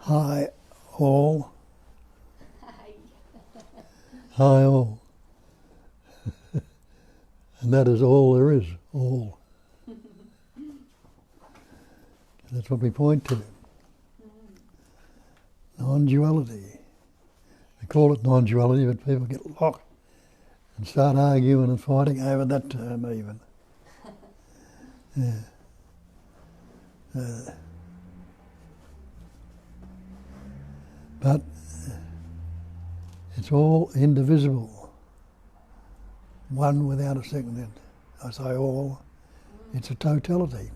Hi all. Hi. Hi all. And that is all there is, all. That's what we point to. Non-duality. They call it non-duality, but people get locked and start arguing and fighting over that term even. Yeah. But it's all indivisible. One without a second end. I say all, it's a totality.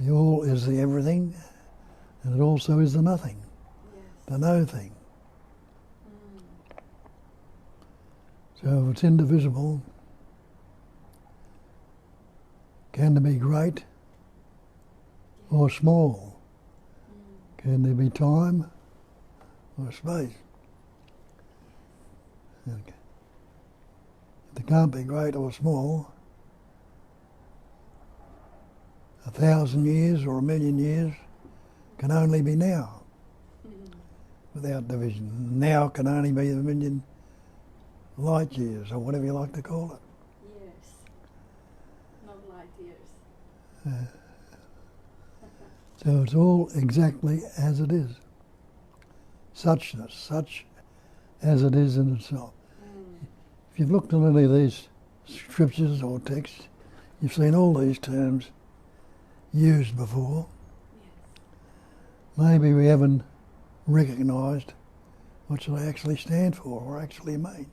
The all is the everything, and it also is the nothing, the no thing. So if it's indivisible, can it be great or small? Can there be time or space? Okay. If it can't be great or small, 1,000 years or 1,000,000 years can only be now, without division. Now can only be 1,000,000 light years, or whatever you like to call it. Years, not light years. So it's all exactly as it is. Suchness, such as it is in itself. If you've looked at any of these scriptures or texts, you've seen all these terms used before. Maybe we haven't recognised what they actually stand for or actually mean.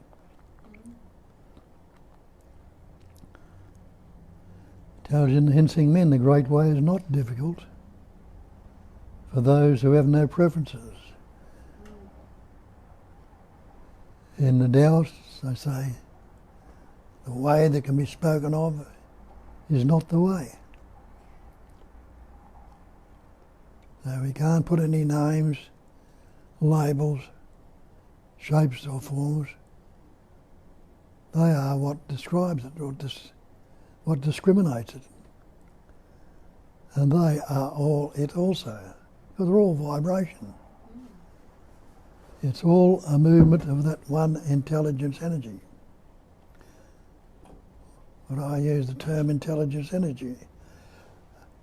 Intelligent men, the great way is not difficult for those who have no preferences. In the Taoists, they say, the way that can be spoken of is not the way. So we can't put any names, labels, shapes or forms. They are what describes it, or what discriminates it. And they are all it also, because they're all vibration. It's all a movement of that one intelligence energy. But I use the term intelligence energy.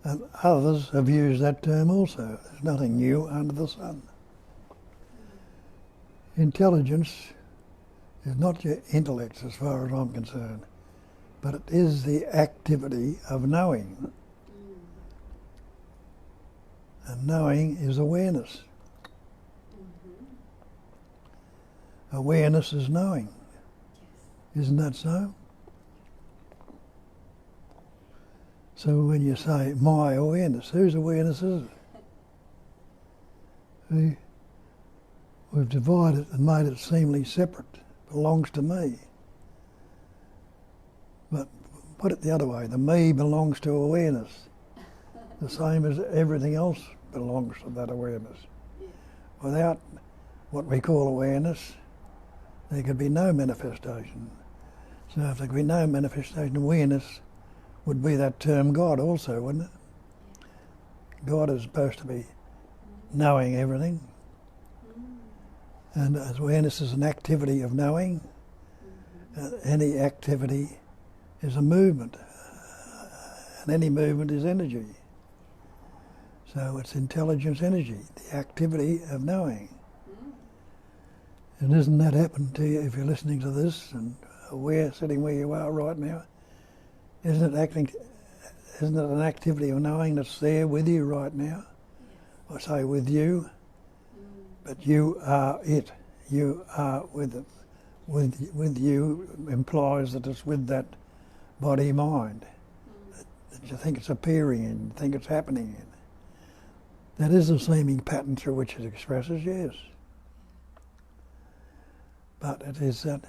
And others have used that term also. There's nothing new under the sun. Intelligence is not your intellect as far as I'm concerned, but it is the activity of knowing. And knowing is awareness. Awareness is knowing. Isn't that so? So when you say my awareness, whose awareness is it? We've divided and made it seemingly separate. It belongs to me. But put it the other way, the me belongs to awareness. The same as everything else belongs to that awareness. Without what we call awareness, there could be no manifestation. So if there could be no manifestation, awareness would be that term God also, wouldn't it? God is supposed to be knowing everything. And as awareness is an activity of knowing, any activity is a movement. And any movement is energy. So it's intelligence energy, the activity of knowing. And isn't that happened to you if you're listening to this and aware, sitting where you are right now? Isn't it an activity of knowing that's there with you right now? I say with you, but you are it. You are with it. With you implies that it's with that body mind. That you think it's appearing in, you think it's happening in. That is the seeming pattern through which it expresses, yes. But it is that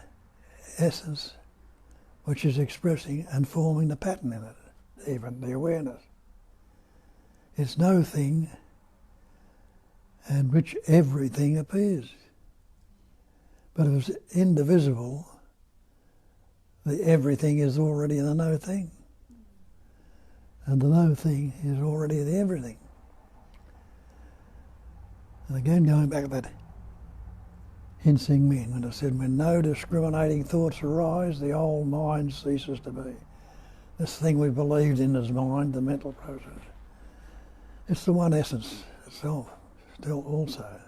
essence which is expressing and forming the pattern in it, even the awareness. It's no thing and which everything appears. But if it's indivisible, the everything is already the no thing. And the no thing is already the everything. And again, going back to that Hinsing Min, when I said, when no discriminating thoughts arise, the old mind ceases to be. This thing we believed in as mind, the mental process, it's the one essence itself, still also.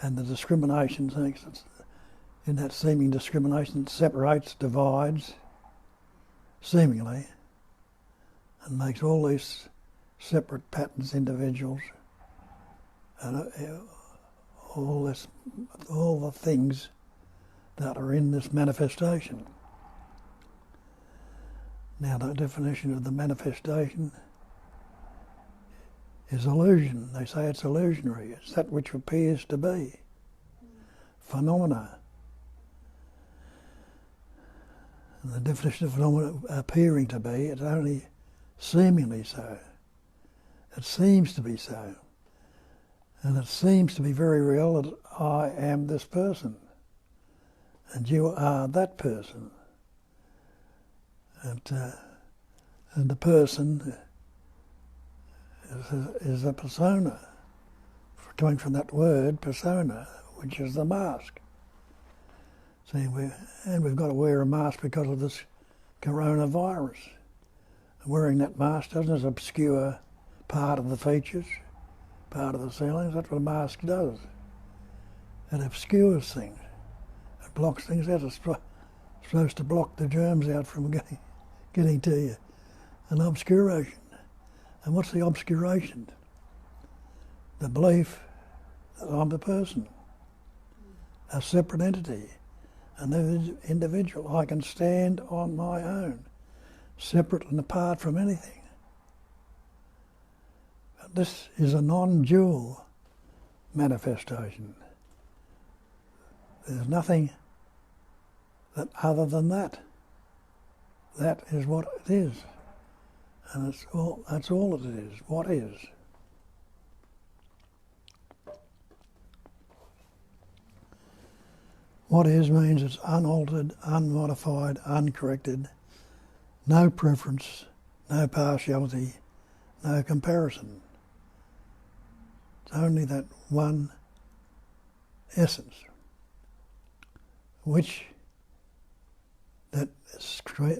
And the discrimination thinks it's in that seeming discrimination, it separates, divides, seemingly, and makes all these separate patterns, individuals, and all the things that are in this manifestation. Now, the definition of the manifestation is illusion. They say it's illusionary. It's that which appears to be. Phenomena. And the definition of phenomena appearing to be, it's only seemingly so. It seems to be so. And it seems to be very real that I am this person. And you are that person. And the person is a persona, coming from that word persona, which is the mask. See, we've got to wear a mask because of this coronavirus. Wearing that mask doesn't obscure part of the features, part of the ceilings. That's what a mask does. It obscures things. It blocks things out. It's supposed to block the germs out from getting to you. An obscuration. And what's the obscuration? The belief that I'm the person, a separate entity, an individual. I can stand on my own, separate and apart from anything. But this is a non-dual manifestation. There's nothing other than that. That is what it is. And that's all it is. What is? What is means it's unaltered, unmodified, uncorrected, no preference, no partiality, no comparison. It's only that one essence, which that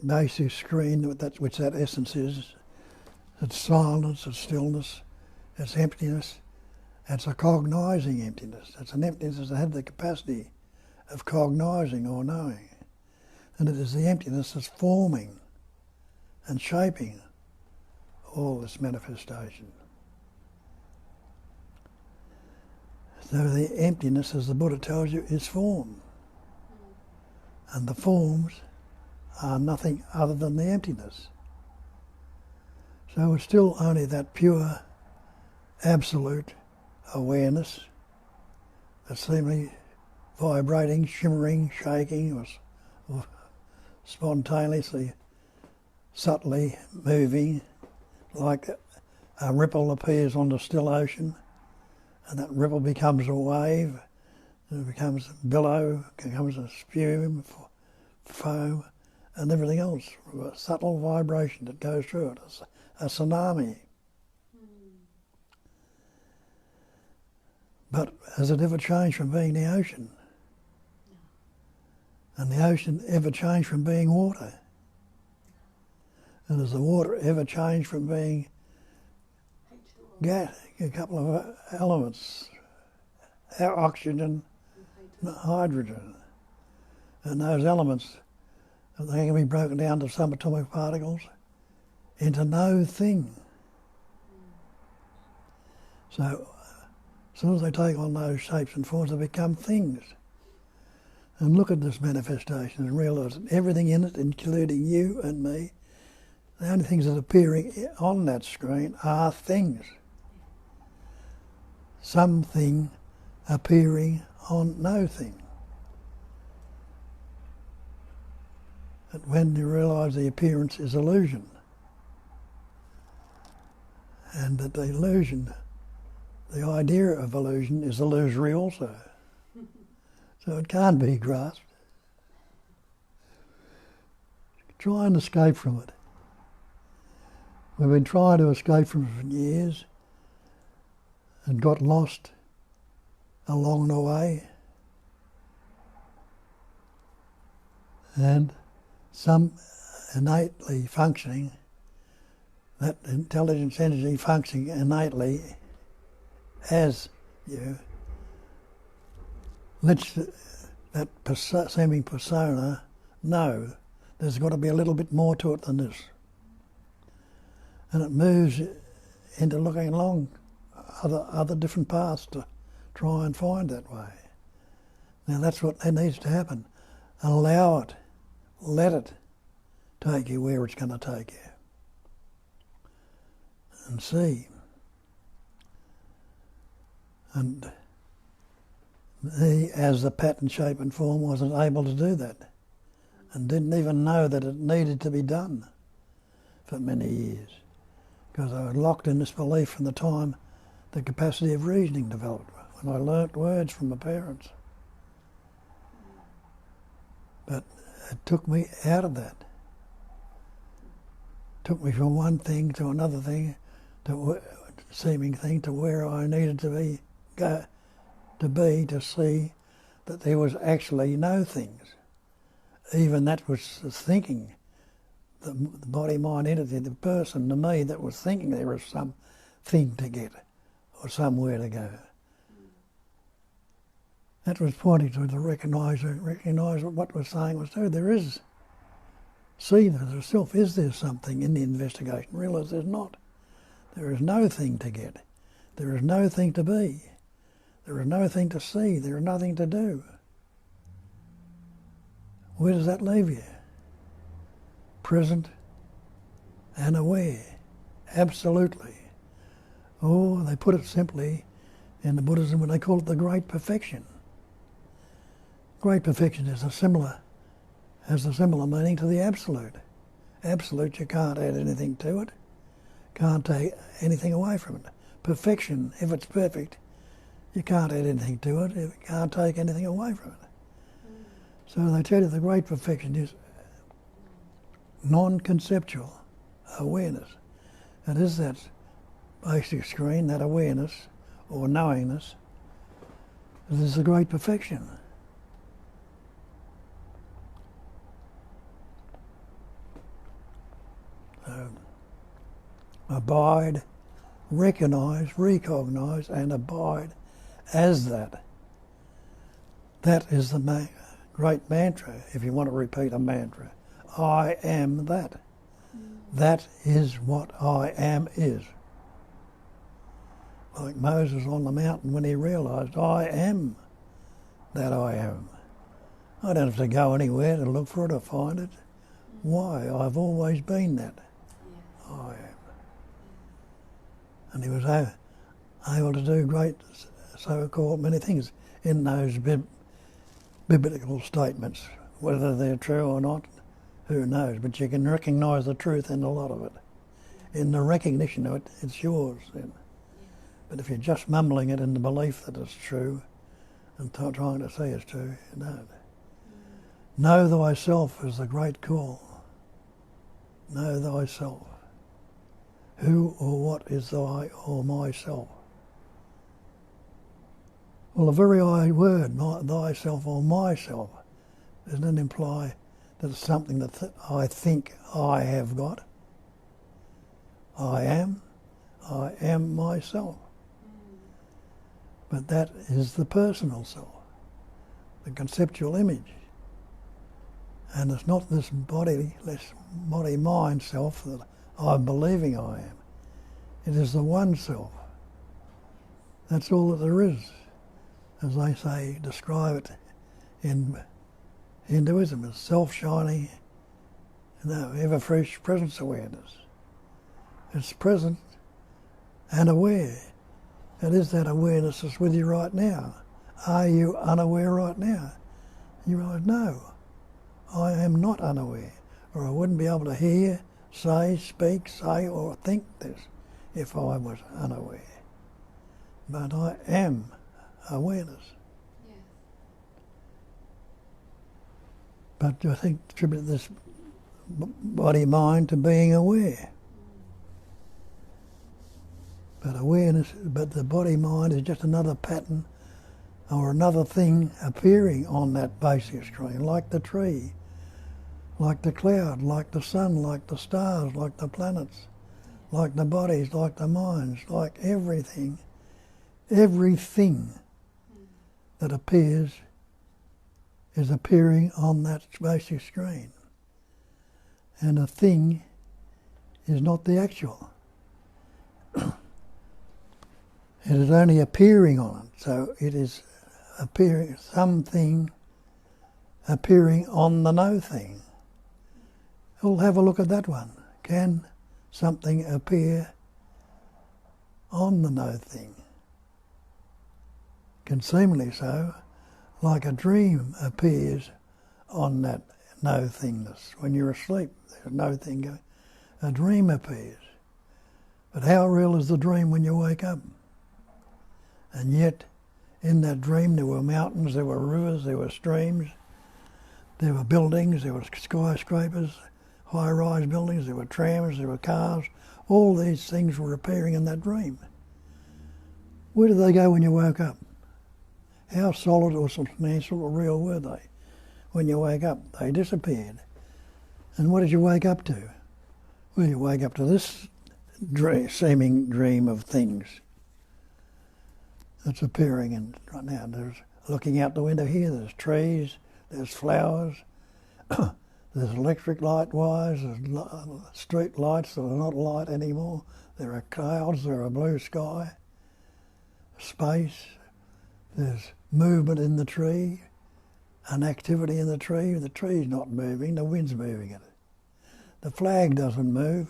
basic screen, which that essence is, it's silence, it's stillness, it's emptiness, it's a cognizing emptiness. It's an emptiness that has the capacity of cognizing or knowing. And it is the emptiness that's forming and shaping all this manifestation. So the emptiness, as the Buddha tells you, is form. And the forms are nothing other than the emptiness. So it's still only that pure, absolute awareness that's seemingly vibrating, shimmering, shaking, or spontaneously, subtly moving, like a ripple appears on the still ocean, and that ripple becomes a wave, and it becomes a billow, becomes a spume, foam, and everything else, a subtle vibration that goes through it, a tsunami. But has it ever changed from being the ocean? And the ocean ever changed from being water? And has the water ever changed from being gas, a couple of elements, oxygen, and hydrogen? And those elements, they can be broken down to subatomic particles into no thing. So as soon as they take on those shapes and forms, they become things. And look at this manifestation and realise that everything in it, including you and me, the only things that are appearing on that screen are things. Something appearing on no thing. And when you realise the appearance is illusion, and that the illusion, the idea of illusion is illusory also. So it can't be grasped. Try and escape from it. We've been trying to escape from it for years and got lost along the way, and some innately functioning, that intelligence energy functioning innately as you, lets that seeming persona know there's got to be a little bit more to it than this. And it moves into looking along other different paths to try and find that way. Now that's what needs to happen. Allow it, let it take you where it's going to take you. And see. And he, as the pattern, shape and form, wasn't able to do that, and didn't even know that it needed to be done for many years, because I was locked in this belief from the time the capacity of reasoning developed, when I learnt words from my parents. But it took me out of that. It took me from one thing to another thing, to seeming thing, to where I needed to be, to see that there was actually no things. Even that was the thinking, the body, mind, entity, the person, to me, that was thinking there was some thing to get or somewhere to go. That was pointing to the recognise what was saying was true. There is, see that yourself, is there something in the investigation? Realise there's not. There is no thing to get. There is no thing to be. There is no thing to see. There is nothing to do. Where does that leave you? Present and aware. Absolutely. Or they put it simply in the Buddhism when they call it the great perfection. Great perfection has a similar meaning to the absolute. Absolute, you can't add anything to it. Can't take anything away from it. Perfection, if it's perfect, you can't add anything to it. You can't take anything away from it. So they tell you the great perfection is non-conceptual awareness. It is that basic screen, that awareness or knowingness. It is the great perfection. So, abide, recognise and abide as that. That is the great mantra, if you want to repeat a mantra. I am that. That is what I am is. Like Moses on the mountain when he realised, I am that I am. I don't have to go anywhere to look for it or find it. Why? I've always been that. Yes. I am. And he was able to do great, so-called many things in those biblical statements. Whether they're true or not, who knows? But you can recognise the truth in a lot of it. In the recognition of it, it's yours then. But if you're just mumbling it in the belief that it's true and trying to say it's true, you don't. Know thyself is the great call. Know thyself. Who or what is thy or myself? Well, the very word, thyself or myself, doesn't it imply that it's something that I think I have got? I am myself. But that is the personal self, the conceptual image. And it's not this body-mind self that I'm believing I am. It is the one self. That's all that there is. As they say, describe it in Hinduism as self-shining, ever-fresh presence awareness. It's present and aware. It is that awareness that's with you right now. Are you unaware right now? You realize, no, I am not unaware, or I wouldn't be able to hear, speak, say, or think this if I was unaware. But I am awareness. Yes. But I think attribute this body-mind to being aware. But awareness, but the body-mind is just another pattern or another thing appearing on that basic screen, like the tree, like the cloud, like the sun, like the stars, like the planets, like the bodies, like the minds, like everything. Everything that appears is appearing on that basic screen. And a thing is not the actual. It is only appearing on it. So it is appearing, something appearing on the no thing. We'll have a look at that one. Can something appear on the no thing? Can seemingly so, like a dream appears on that no thingness. When you're asleep, there's no thing going. A dream appears. But how real is the dream when you wake up? And yet, in that dream there were mountains, there were rivers, there were streams, there were buildings, there were skyscrapers, high-rise buildings, there were trams, there were cars. All these things were appearing in that dream. Where did they go when you woke up? How solid or substantial or real were they? When you wake up, they disappeared. And what did you wake up to? Well, you wake up to this seeming dream of things that's appearing in right now. There's, looking out the window here, there's trees, there's flowers, there's electric light wires, there's street lights that are not light anymore, there are clouds, there are blue sky, space, there's movement in the tree, an activity in the tree's not moving, the wind's moving it. The flag doesn't move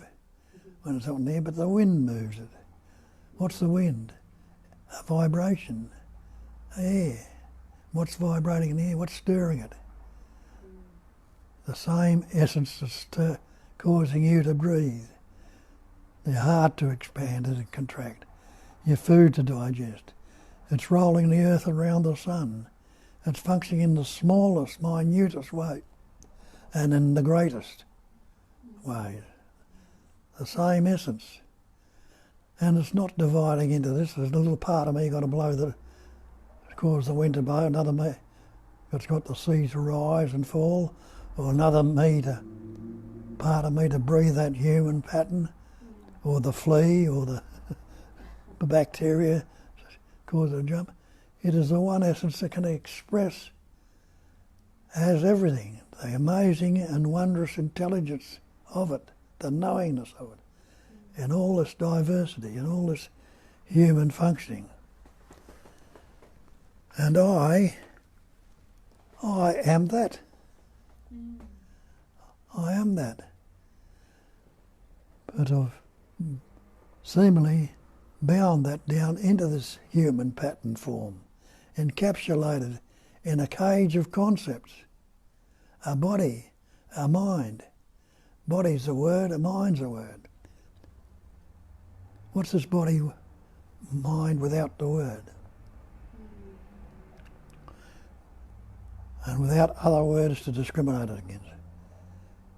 when it's on there, but the wind moves it. What's the wind? A vibration, air. What's vibrating in the air? What's stirring it? The same essence that's causing you to breathe, your heart to expand and contract, your food to digest. It's rolling the earth around the sun. It's functioning in the smallest, minutest way and in the greatest ways. The same essence. And it's not dividing into this. There's a little part of me got to blow the, cause the wind to blow, another me that's got the sea to rise and fall, or another part of me to breathe that human pattern, or the flea, or the bacteria cause a jump. It is the one essence that can express as everything, the amazing and wondrous intelligence of it, the knowingness of it, and all this diversity and all this human functioning. And I am that. I am that. But I've seemingly bound that down into this human pattern form, encapsulated in a cage of concepts, a body, a mind. Body's a word, a mind's a word. What's this body, mind without the word? And without other words to discriminate it against.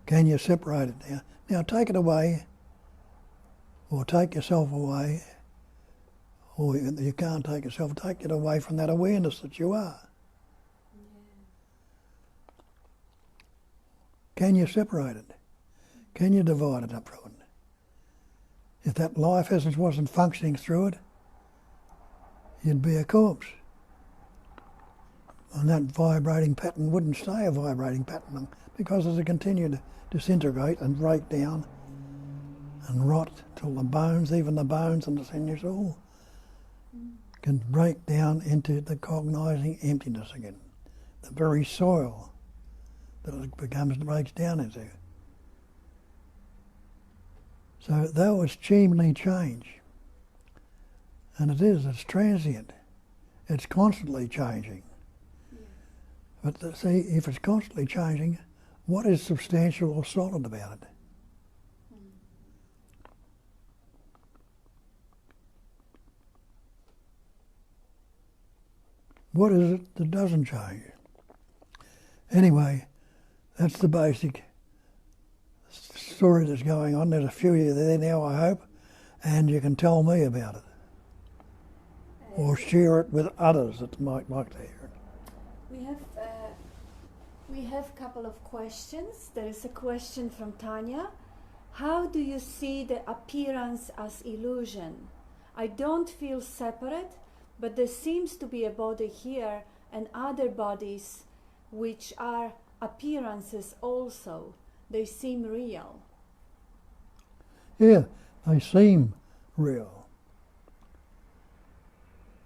Can you separate it now? Now take it away, or take yourself away, or you can't take yourself, take it away from that awareness that you are. Can you separate it? Can you divide it up from it? If that life essence wasn't functioning through it, you'd be a corpse. And that vibrating pattern wouldn't stay a vibrating pattern because as it continued to disintegrate and break down and rot till the bones, even the bones and the sinews, all can break down into the cognizing emptiness again. The very soil that it breaks down into. So that was seemingly change. And it's transient. It's constantly changing. But see, if it's constantly changing, what is substantial or solid about it? What is it that doesn't change? Anyway, that's the basic story that's going on. There's a few of you there now, I hope, and you can tell me about it. or share it with others that might like to hear it. We have a couple of questions. There is a question from Tanya. How do you see the appearance as illusion? I don't feel separate, but there seems to be a body here and other bodies which are appearances also. They seem real. Yeah, they seem real.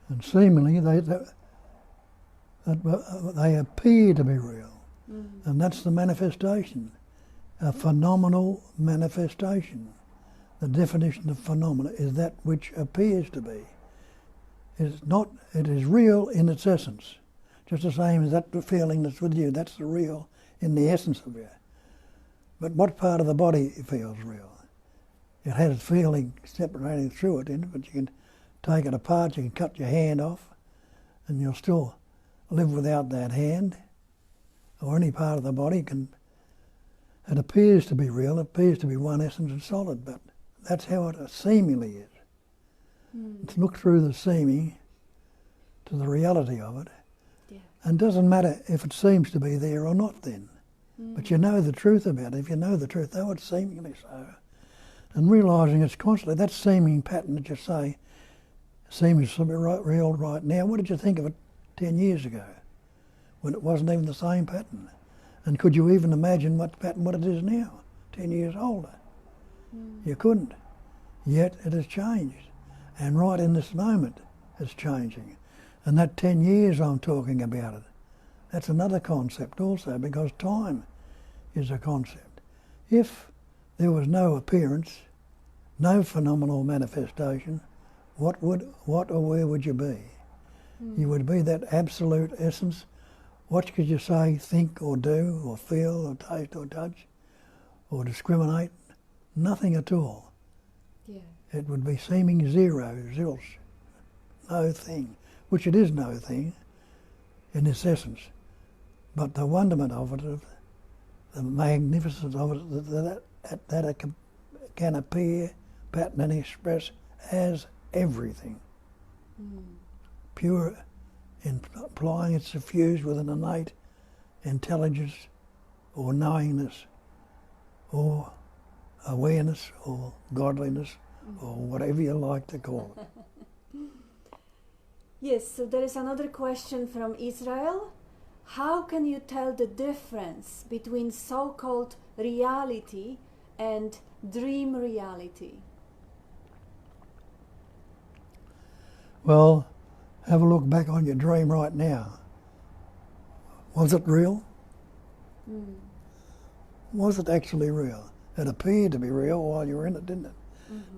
And seemingly they appear to be real. Mm-hmm. And that's the manifestation, a phenomenal manifestation. The definition of phenomena is that which appears to be. It is real in its essence. Just the same as that feeling that's with you, that's the real in the essence of you. But what part of the body feels real? It has feeling separating through it, but you can take it apart, you can cut your hand off, and you'll still live without that hand, or any part of the body it appears to be real, it appears to be one essence and solid, but that's how it seemingly is. Let's look through the seeming to the reality of it. Yeah. And it doesn't matter if it seems to be there or not then. But you know the truth about it. If you know the truth, though it's seemingly so. And realising it's constantly, that seeming pattern that you say seems to be real right now. What did you think of it 10 years ago when it wasn't even the same pattern? And could you even imagine what it is now, 10 years older? You couldn't. Yet it has changed. And right in this moment, it's changing. And that 10 years I'm talking about it, that's another concept also, because time is a concept. If there was no appearance, no phenomenal manifestation, what or where would you be? You would be that absolute essence. What could you say, think or do or feel or taste or touch or discriminate? Nothing at all. Yeah. It would be seeming zero, zilch, no thing, which it is no thing in its essence. But the wonderment of it, the magnificence of it, that it can appear, pattern and express as everything. Pure, implying it's suffused with an innate intelligence or knowingness or awareness or godliness or whatever you like to call it. Yes, so there is another question from Israel. How can you tell the difference between so-called reality and dream reality? Well, have a look back on your dream right now. Was it real? Was it actually real? It appeared to be real while you were in it, didn't it?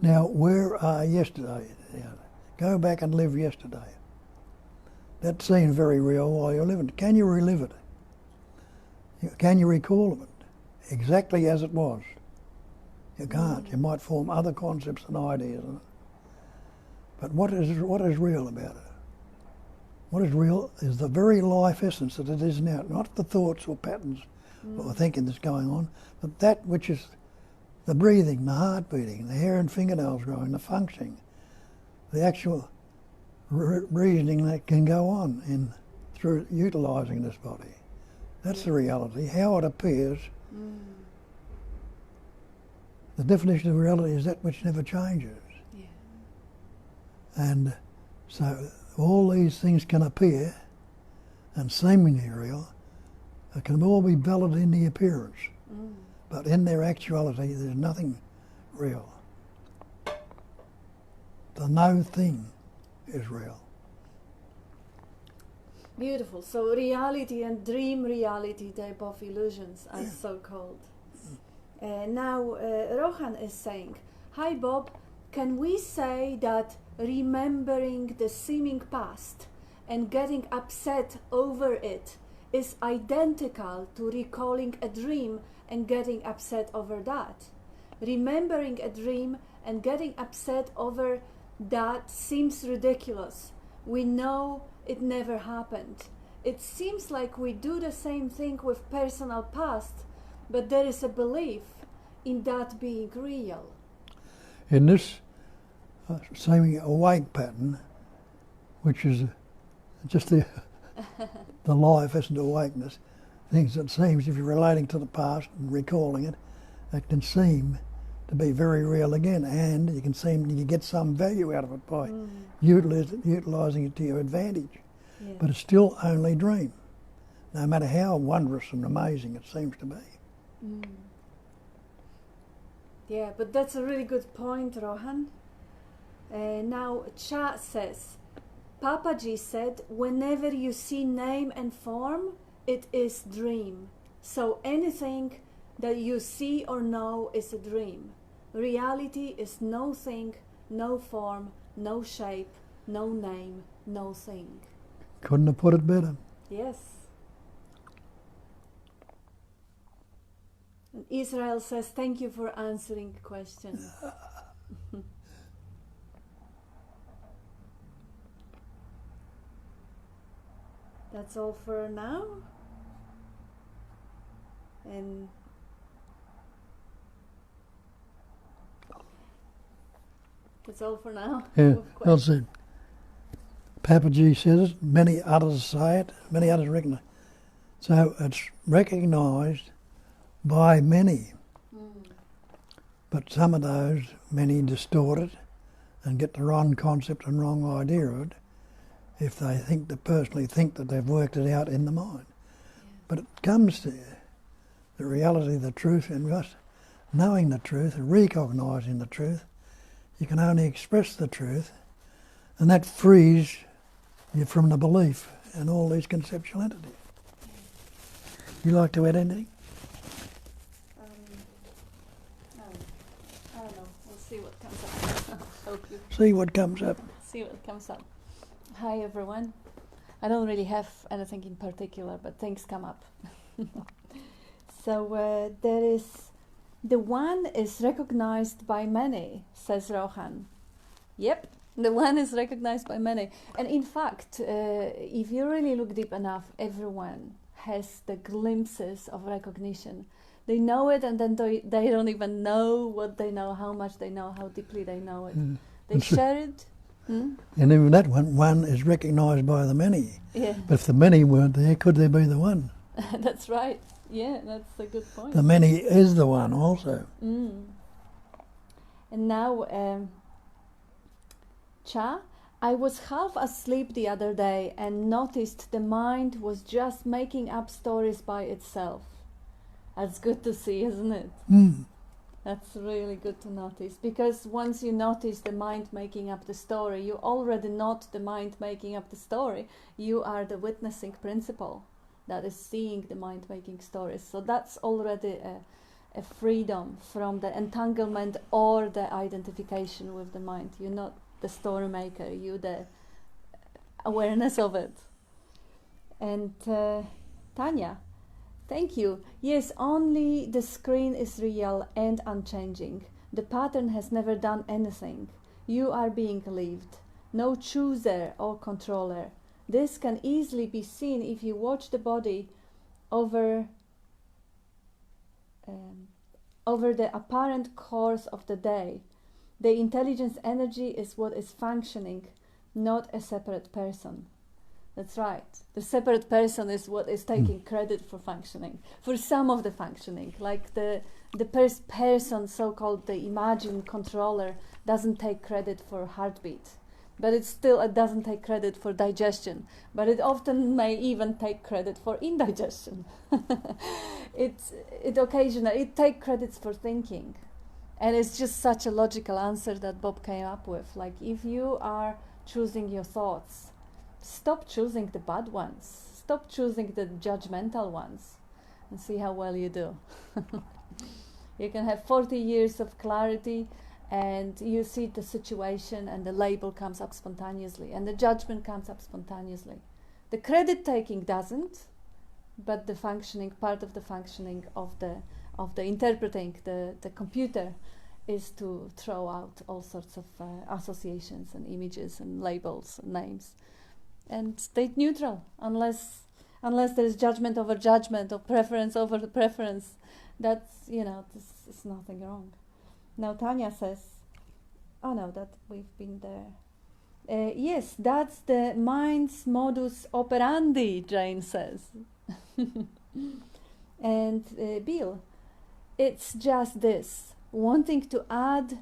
Now, where are yesterday? Go back and live yesterday. That seemed very real while you're living. Can you relive it? Can you recall it exactly as it was? You can't. You might form other concepts and ideas. But what is real about it? What is real is the very life essence that it is now, not the thoughts or patterns or thinking that's going on, but that which is the breathing, the heart beating, the hair and fingernails growing, the functioning, the actual reasoning that can go on through utilising this body. That's the reality. How it appears, the definition of reality is that which never changes. Yeah. And so all these things can appear and seemingly real. It can all be valid in the appearance. But in their actuality, there's nothing real. The no thing is real. Beautiful. So reality and dream reality type of illusions are so-called. Now Rohan is saying, hi Bob, can we say that remembering the seeming past and getting upset over it is identical to recalling a dream and getting upset over that? Remembering a dream and getting upset over that seems ridiculous. We know it never happened. It seems like we do the same thing with personal past, but there is a belief in that being real. In this seeming awake pattern, which is just the life isn't awakeness. Things that seems, if you're relating to the past and recalling it, it can seem to be very real again, and you get some value out of it by utilising it to your advantage. Yeah. But it's still only dream, no matter how wondrous and amazing it seems to be. Yeah, but that's a really good point, Rohan. Now, Cha says, Papaji said, whenever you see name and form, it is dream. So anything that you see or know is a dream. Reality is no thing, no form, no shape, no name, no thing. Couldn't have put it better. Yes. And Israel says, thank you for answering questions. That's all for now. And that's all for now. Yeah, that's it. Papaji says it, many others say it, many others recognize. So it's recognised by many. But some of those, many distort it and get the wrong concept and wrong idea of it if they personally think that they've worked it out in the mind. But it comes to the reality, the truth, and just knowing the truth and recognising the truth. You can only express the truth, and that frees you from the belief in all these conceptual entities. You like to add anything? No, I don't know. We'll see what comes up. I'll help you. See what comes up. See what comes up. Hi everyone. I don't really have anything in particular, but things come up. So there is, the one is recognized by many, says Rohan. Yep, the one is recognized by many. And in fact, if you really look deep enough, everyone has the glimpses of recognition. They know it, and then they don't even know what they know, how much they know, how deeply they know it. They share it. And even that one is recognised by the many. Yeah. But if the many weren't there, could there be the one? That's right. Yeah, that's a good point. The many is the one also. And now, Cha, I was half asleep the other day and noticed the mind was just making up stories by itself. That's good to see, isn't it? That's really good to notice, because once you notice the mind making up the story, you already not the mind making up the story. You are the witnessing principle that is seeing the mind making stories. So that's already a freedom from the entanglement or the identification with the mind. You're not the story maker, you're the awareness of it. And Tanya, thank you. Yes, only the screen is real and unchanging. The pattern has never done anything. You are being lived. No chooser or controller. This can easily be seen if you watch the body over the apparent course of the day. The intelligence energy is what is functioning, not a separate person. That's right. The separate person is what is taking credit for functioning, for some of the functioning. Like the person, so-called the imagined controller, doesn't take credit for heartbeat, but it doesn't take credit for digestion. But it often may even take credit for indigestion. It occasionally takes credits for thinking, and it's just such a logical answer that Bob came up with. Like, if you are choosing your thoughts, stop choosing the bad ones. Stop choosing the judgmental ones and see how well you do. You can have 40 years of clarity and you see the situation and the label comes up spontaneously and the judgment comes up spontaneously. The credit taking doesn't, but the functioning, part of the functioning of the interpreting the computer is to throw out all sorts of associations and images and labels and names. And stay neutral unless there is judgment over judgment or preference over the preference. That's, this is nothing wrong. Now Tanya says, oh no, that we've been there. Yes, that's the mind's modus operandi, Jane says. And Bill, it's just this, wanting to add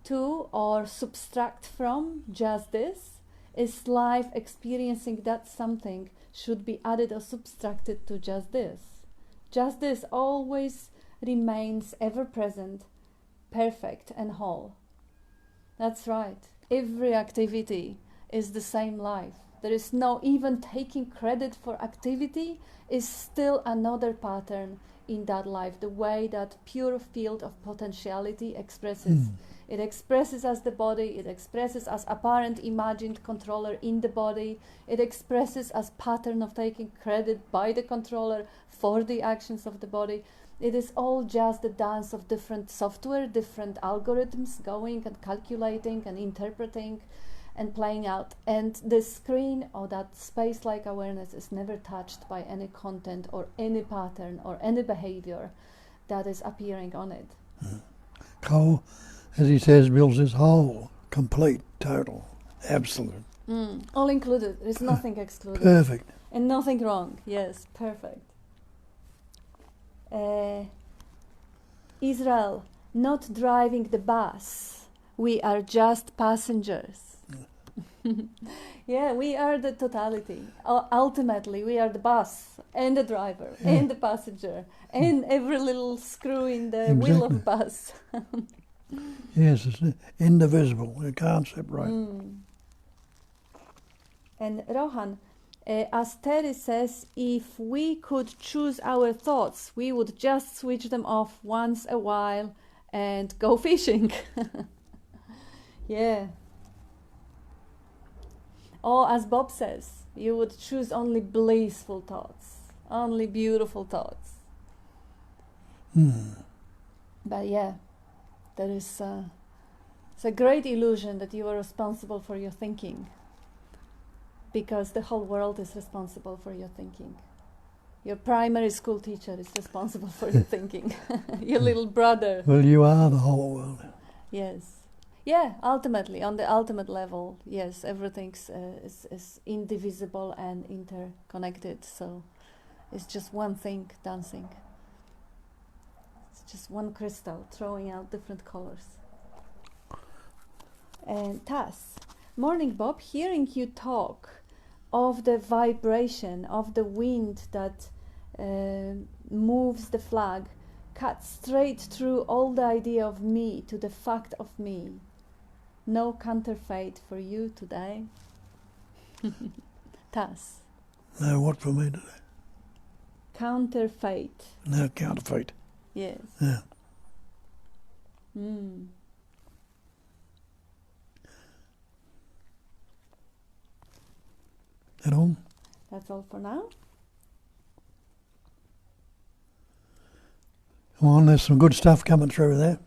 to or subtract from just this is life experiencing that something should be added or subtracted to just this. Just this always remains ever present, perfect and whole. That's right. Every activity is the same life. There is no even taking credit for activity is still another pattern in that life, the way that pure field of potentiality expresses. It expresses as the body, it expresses as apparent imagined controller in the body, it expresses as pattern of taking credit by the controller for the actions of the body. It is all just the dance of different software, different algorithms going and calculating and interpreting and playing out. And the screen or that space-like awareness is never touched by any content or any pattern or any behavior that is appearing on it. Whole, as he says, Bill's is whole, complete, total, absolute. All included. There is nothing excluded. Perfect. And nothing wrong. Yes, perfect. Israel, not driving the bus. We are just passengers. Yeah, we are the totality. Ultimately, we are the bus and the driver and the passenger and every little screw in the wheel of bus. Yes, it's indivisible. You can't separate. And Rohan, as Terry says, if we could choose our thoughts, we would just switch them off once a while and go fishing. Yeah. Or as Bob says, you would choose only blissful thoughts, only beautiful thoughts. But yeah, there is it's a great illusion that you are responsible for your thinking, because the whole world is responsible for your thinking. Your primary school teacher is responsible for your thinking. Your little brother. Well, you are the whole world. Yes. Yeah, ultimately, on the ultimate level, yes, everything is indivisible and interconnected. So it's just one thing dancing. It's just one crystal throwing out different colors. And Tass, morning Bob, hearing you talk of the vibration of the wind that moves the flag, cuts straight through all the idea of me to the fact of me. No counterfeit for you today? Tass. No, what for me today? Counterfeit. No counterfeit. Yes. Yeah. That all? That's all for now. Come on, there's some good stuff coming through there.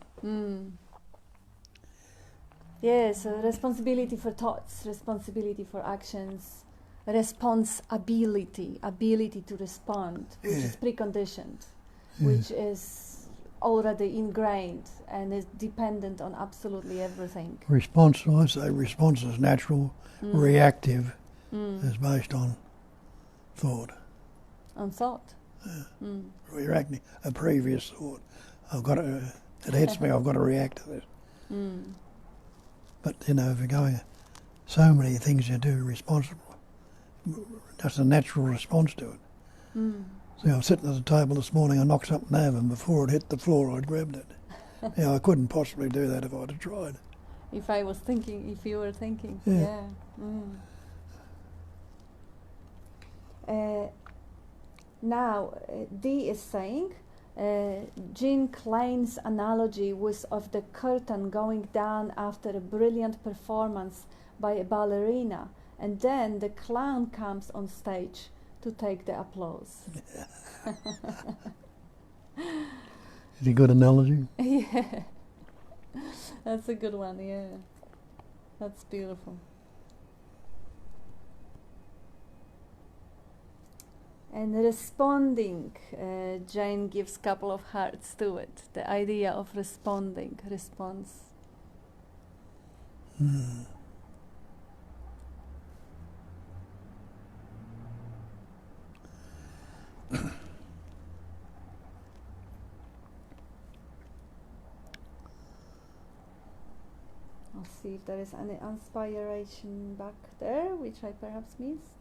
Yes, responsibility for thoughts, responsibility for actions, responsibility, ability to respond, which is preconditioned, which is already ingrained and is dependent on absolutely everything. Response, I say response is natural, reactive is based on thought. On thought. Reacting a previous thought. It hits me, I've got to react to this. But, if you're going, so many things you do responsible, just a natural response to it. See, I was sitting at the table this morning, I knocked something over, and before it hit the floor, I'd grabbed it. I couldn't possibly do that if I'd have tried. If you were thinking, Now, Dee is saying, Jean Klein's analogy was of the curtain going down after a brilliant performance by a ballerina, and then the clown comes on stage to take the applause. Is it a good analogy? Yeah, that's a good one, yeah. That's beautiful. And responding, Jane gives a couple of hearts to it. The idea of responding, response. see if there is any inspiration back there, which I perhaps missed.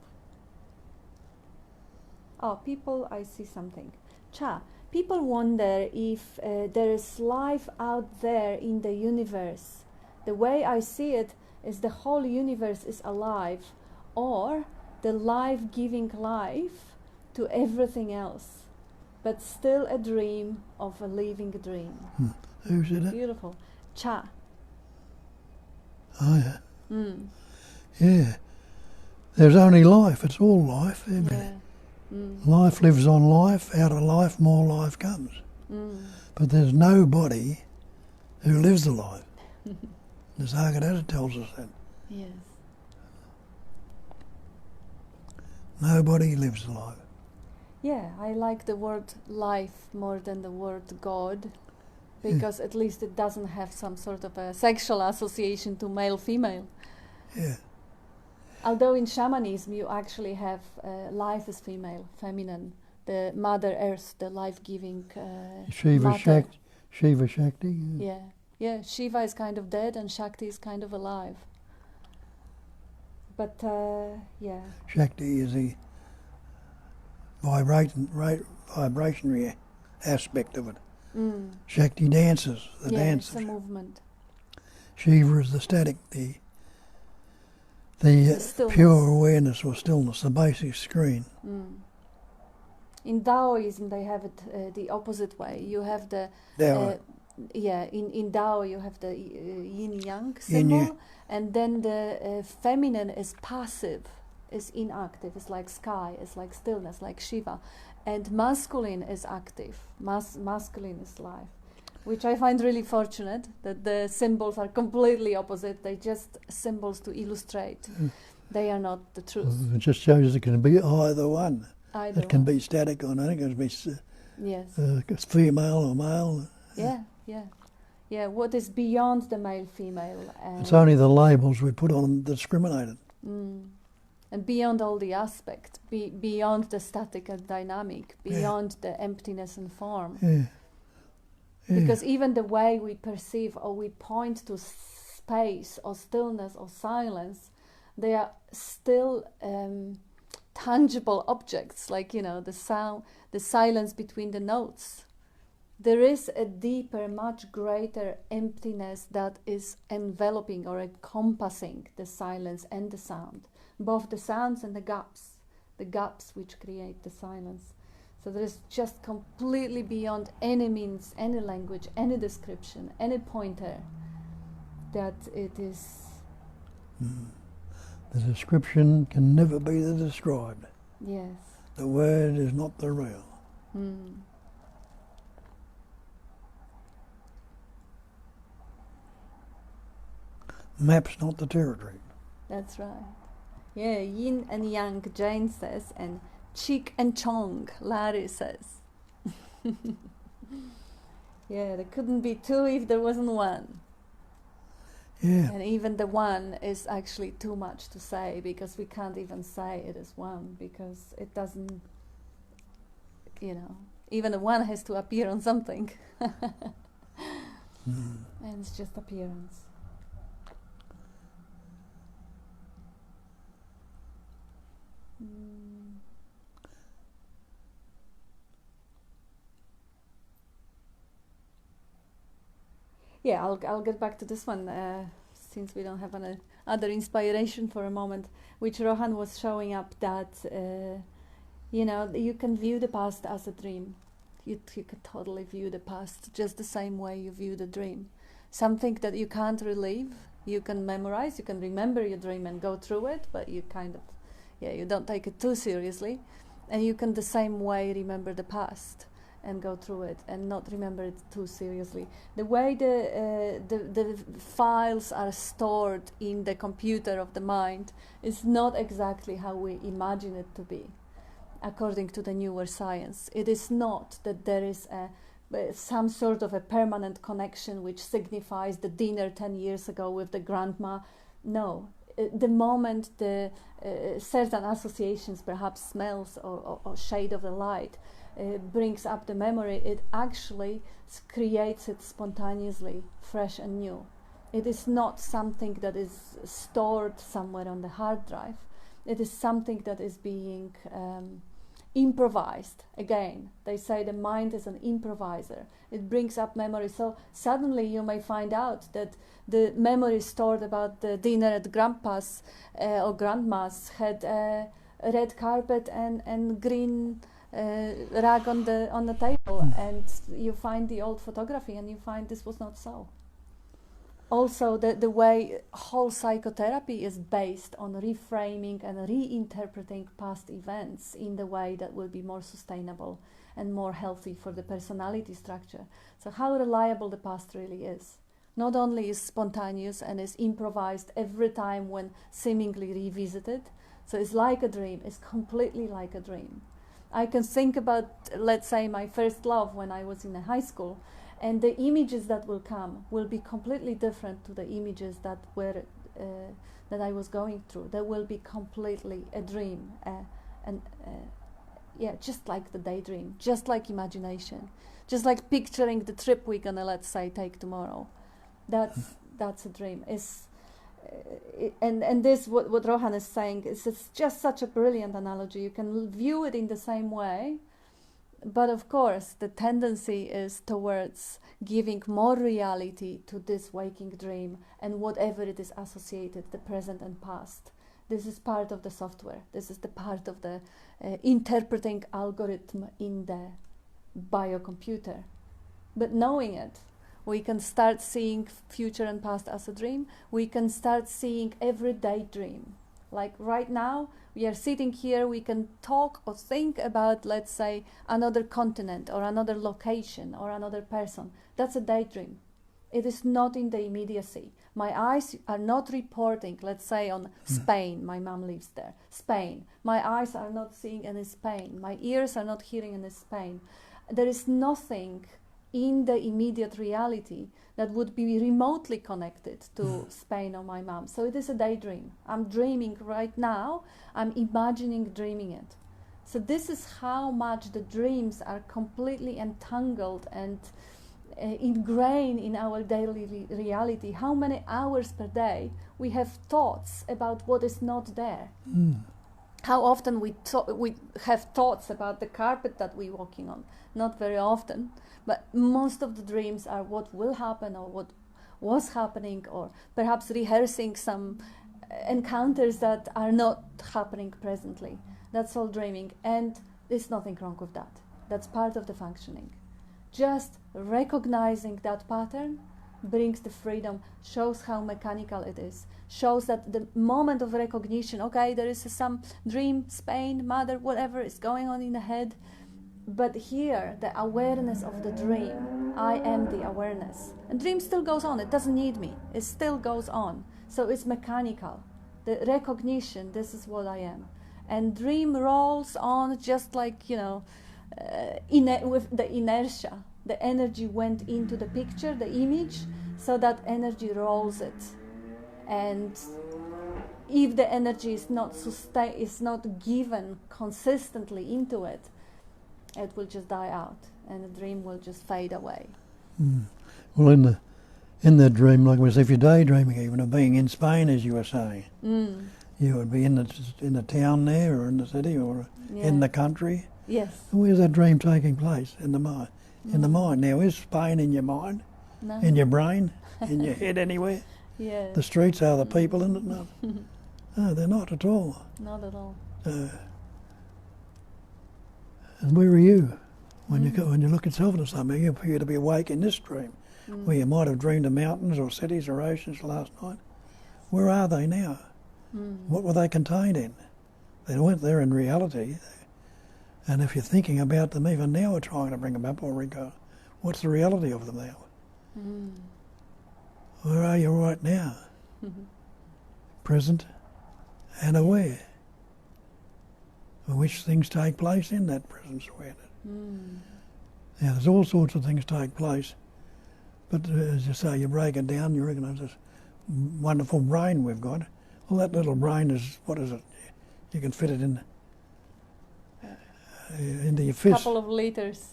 Oh, people, I see something. People wonder if there is life out there in the universe. The way I see it is the whole universe is alive, or the life-giving life to everything else, but still a dream of a living dream. Who said it? Beautiful. Cha. Oh, yeah. Yeah. There's only life. It's all life, isn't it? Life lives on life. Out of life, more life comes. But there's nobody who lives the life. The Sargadata tells us that. Yes. Nobody lives the life. Yeah, I like the word life more than the word God, because at least it doesn't have some sort of a sexual association to male-female. Yeah. Although in shamanism you actually have life is female, feminine, the Mother Earth, the life-giving Shiva Shakti. Yeah. Shiva is kind of dead and Shakti is kind of alive. But yeah. Shakti is the vibrationary aspect of it. Shakti dances, dance. It's a movement. Shiva is the static, the pure awareness or stillness, the basic screen. In Taoism, they have it the opposite way. You have the in Tao you have the yin yang symbol, and then the feminine is passive, is inactive. It's like sky, it's like stillness, like Shiva, and masculine is active. Masculine is life, which I find really fortunate that the symbols are completely opposite. They're just symbols to illustrate. They are not the truth. It just shows it can be either one. Either it can one. be static or not. It can be Yes. Female or male. Yeah. What is beyond the male-female? It's only the labels we put on them that discriminate it. And beyond all the aspect, beyond the static and dynamic, beyond the emptiness and form. Yeah. Because even the way we perceive or we point to space or stillness or silence, they are still tangible objects, like, the sound, the silence between the notes. There is a deeper, much greater emptiness that is enveloping or encompassing the silence and the sound, both the sounds and the gaps which create the silence. So there is just completely beyond any means, any language, any description, any pointer, that it is... The description can never be the described. Yes. The word is not the real. Map's not the territory. That's right. Yeah, yin and yang, Jane says, and Chik and Chong, Larry says. Yeah, there couldn't be two if there wasn't one. Yeah. And even the one is actually too much to say, because we can't even say it is one, because it doesn't, even the one has to appear on something. And it's just appearance. Yeah, I'll get back to this one since we don't have any other inspiration for a moment, which Rohan was showing up that you can view the past as a dream. You can totally view the past just the same way you view the dream. Something that you can't relive, you can memorize, you can remember your dream and go through it, but you you don't take it too seriously, and you can the same way remember the past and go through it and not remember it too seriously. The way the files are stored in the computer of the mind is not exactly how we imagine it to be, according to the newer science. It is not that there is some sort of a permanent connection which signifies the dinner 10 years ago with the grandma. No. The moment the certain associations, perhaps smells or shade of the light, brings up the memory, it actually creates it spontaneously, fresh and new. It is not something that is stored somewhere on the hard drive. It is something that is being improvised. Again, they say the mind is an improviser. It brings up memory. So suddenly you may find out that the memory stored about the dinner at grandpa's or grandma's had a red carpet and green rag on the table, and you find the old photography and you find this was not so. Also, the way whole psychotherapy is based on reframing and reinterpreting past events in the way that will be more sustainable and more healthy for the personality structure. So how reliable the past really is. Not only is spontaneous and is improvised every time when seemingly revisited, so it's like a dream, it's completely like a dream. I can think about, let's say, my first love when I was in high school, and the images that will come will be completely different to the images that were that I was going through. They will be completely a dream, just like the daydream, just like imagination, just like picturing the trip we're gonna, let's say, take tomorrow. That's a dream. And this what Rohan is saying is it's just such a brilliant analogy. You can view it in the same way. But of course, the tendency is towards giving more reality to this waking dream and whatever it is associated, the present and past. This is part of the software. This is the part of the interpreting algorithm in the biocomputer. But knowing it, we can start seeing future and past as a dream. We can start seeing everyday dream. Like right now, we are sitting here, we can talk or think about, let's say, another continent or another location or another person. That's a daydream. It is not in the immediacy. My eyes are not reporting, let's say, on Spain. My mom lives there. Spain. My eyes are not seeing any Spain. My ears are not hearing any Spain. There is nothing in the immediate reality that would be remotely connected to Spain or my mom. So it is a daydream. I'm dreaming right now. I'm imagining dreaming it. So this is how much the dreams are completely entangled and ingrained in our daily reality. How many hours per day we have thoughts about what is not there. How often we have thoughts about the carpet that we're walking on. Not very often. But most of the dreams are what will happen or what was happening, or perhaps rehearsing some encounters that are not happening presently. That's all dreaming, and there's nothing wrong with that. That's part of the functioning. Just recognizing that pattern brings the freedom, shows how mechanical it is, shows that the moment of recognition, okay, there is some dream, Spain, mother, whatever is going on in the head. But here, the awareness of the dream, I am the awareness. And dream still goes on, it doesn't need me, it still goes on. So it's mechanical. The recognition, this is what I am. And dream rolls on just like, with the inertia. The energy went into the picture, the image, so that energy rolls it. And if the energy is not given consistently into it, it will just die out, and the dream will just fade away. Well, in that dream, like if you're daydreaming even of being in Spain, as you were saying, you would be in the town there, or in the city, or in the country. Yes. Where's that dream taking place? In the mind. In the mind. Now, is Spain in your mind? No. In your brain? In your head anywhere? Yes. The streets are the people in it? No. No, they're not at all. Not at all. And where are you when you look at yourself into something? You appear to be awake in this dream, where you might have dreamed of mountains or cities or oceans last night. Where are they now? What were they contained in? They weren't there in reality. And if you're thinking about them even now or trying to bring them up or recall, what's the reality of them now? Where are you right now? Present and aware. Which things take place in that presence awareness. Now, there's all sorts of things take place, but as you say, you break it down, you recognise this wonderful brain we've got. Well, that little brain is, what is it? You can fit it in into your fist. A couple of liters.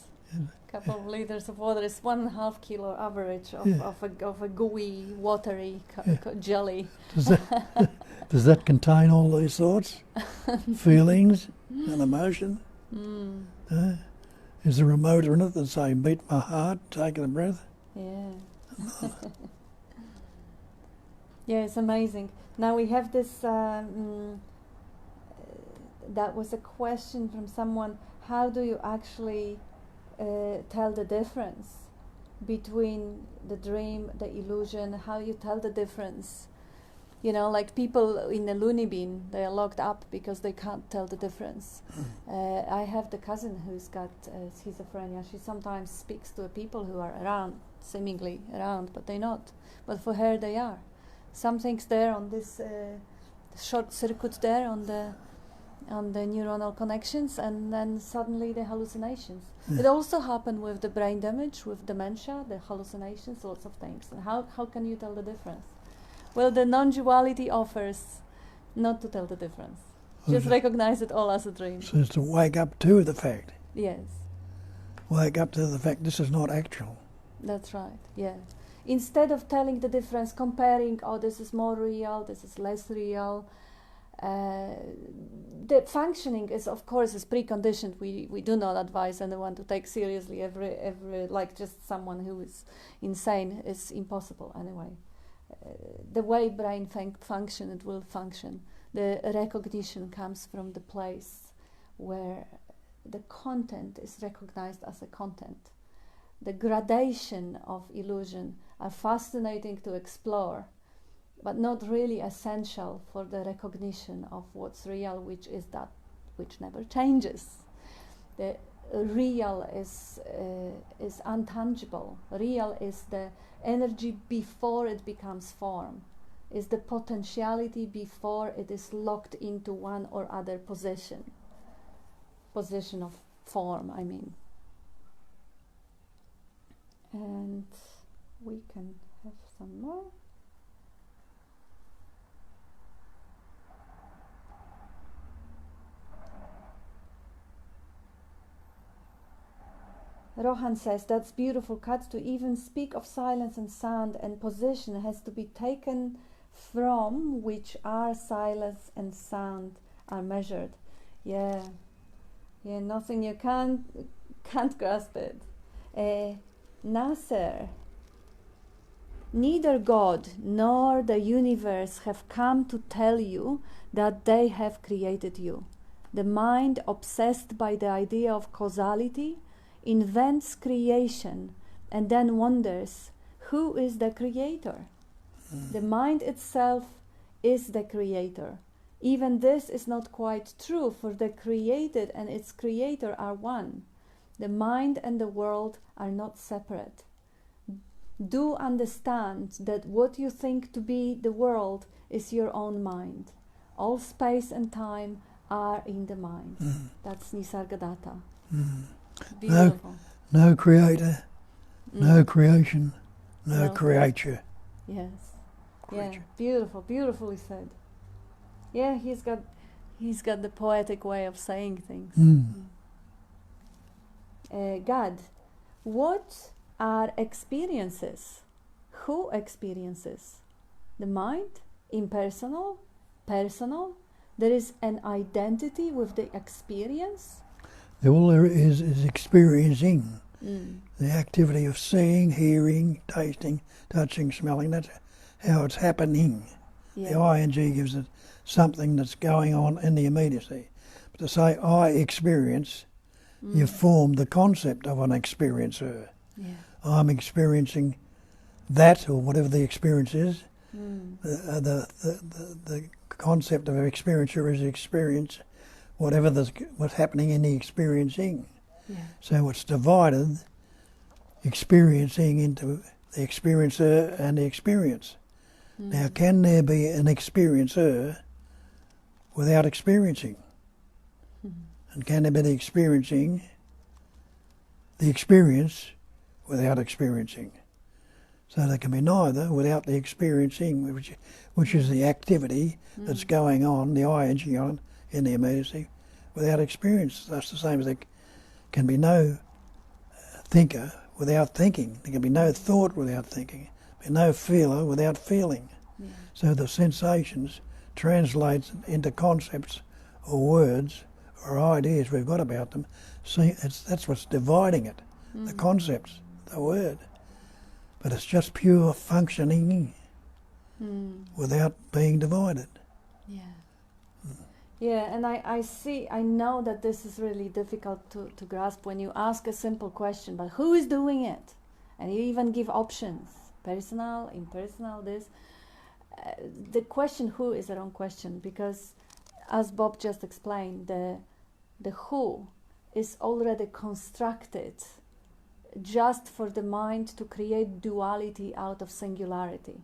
Couple of liters of water is 1.5 kilo average of, Yeah. of a gooey, watery jelly. Does that contain all these thoughts, feelings, and emotion? Is there a motor in it that say beat my heart, taking a breath? Yeah. Yeah, it's amazing. Now we have this. That was a question from someone. How do you actually tell the difference between the dream, the illusion? How you tell the difference? You know, like people in a loony bin, they are locked up because they can't tell the difference. I have the cousin who's got schizophrenia. She sometimes speaks to people who are around, seemingly around, but they're not. But for her, they are. Something's there on this short circuit there on the neuronal connections, and then suddenly the hallucinations. It also happened with the brain damage, with dementia, the hallucinations, lots of things. And how can you tell the difference? Well, the non-duality offers not to tell the difference. Just recognize it all as a dream. So it's to wake up to the fact. Yes. Wake up to the fact this is not actual. That's right, yeah. Instead of telling the difference, comparing, oh, this is more real, this is less real, the functioning is, of course, is preconditioned. We do not advise anyone to take seriously every like just someone who is insane is impossible anyway. The way brain function, it will function. The recognition comes from the place where the content is recognized as a content. The gradation of illusion are fascinating to explore, but not really essential for the recognition of what's real, which is that which never changes. The real is untangible. Real is the energy before it becomes form, is the potentiality before it is locked into one or other position of form, I mean. And we can have some more. Rohan says, that's beautiful, Kat, to even speak of silence and sound and position has to be taken from which our silence and sound are measured. Yeah, nothing, you can't grasp it. Nasser, neither God nor the universe have come to tell you that they have created you. The mind, obsessed by the idea of causality, invents creation and then wonders who is the creator. The mind itself is the creator. Even this is not quite true, for the created and its creator are one. The mind and the world are not separate. Do understand that what you think to be the world is your own mind. All space and time are in the mind. That's Nisargadatta. Beautiful. No creator, no creation, no creature. Yes. Creature. Yeah, beautiful, beautifully said. Yeah, he's got the poetic way of saying things. God, what are experiences? Who experiences? The mind? Impersonal? Personal? There is an identity with the experience? All there is experiencing. The activity of seeing, hearing, tasting, touching, smelling. That's how it's happening. Yeah. The ing gives it something that's going on in the immediacy. But to say I experience, you form the concept of an experiencer. Yeah. I'm experiencing that, or whatever the experience is. The concept of an experiencer is experience, what's happening in the experiencing. Yeah. So it's divided, experiencing, into the experiencer and the experience. Now, can there be an experiencer without experiencing? And can there be the experiencing, the experience without experiencing? So there can be neither without the experiencing, which is the activity that's going on, the ing on in the immediacy, without experience. That's the same as there can be no thinker without thinking. There can be no thought without thinking. There can be no feeler without feeling. Yeah. So the sensations translate into concepts or words or ideas we've got about them. See, that's what's dividing it, the concepts, the word. But it's just pure functioning without being divided. Yeah. Yeah, and I know that this is really difficult to grasp when you ask a simple question, but who is doing it? And you even give options, personal, impersonal, this. The question who is the wrong question, because as Bob just explained, the who is already constructed just for the mind to create duality out of singularity.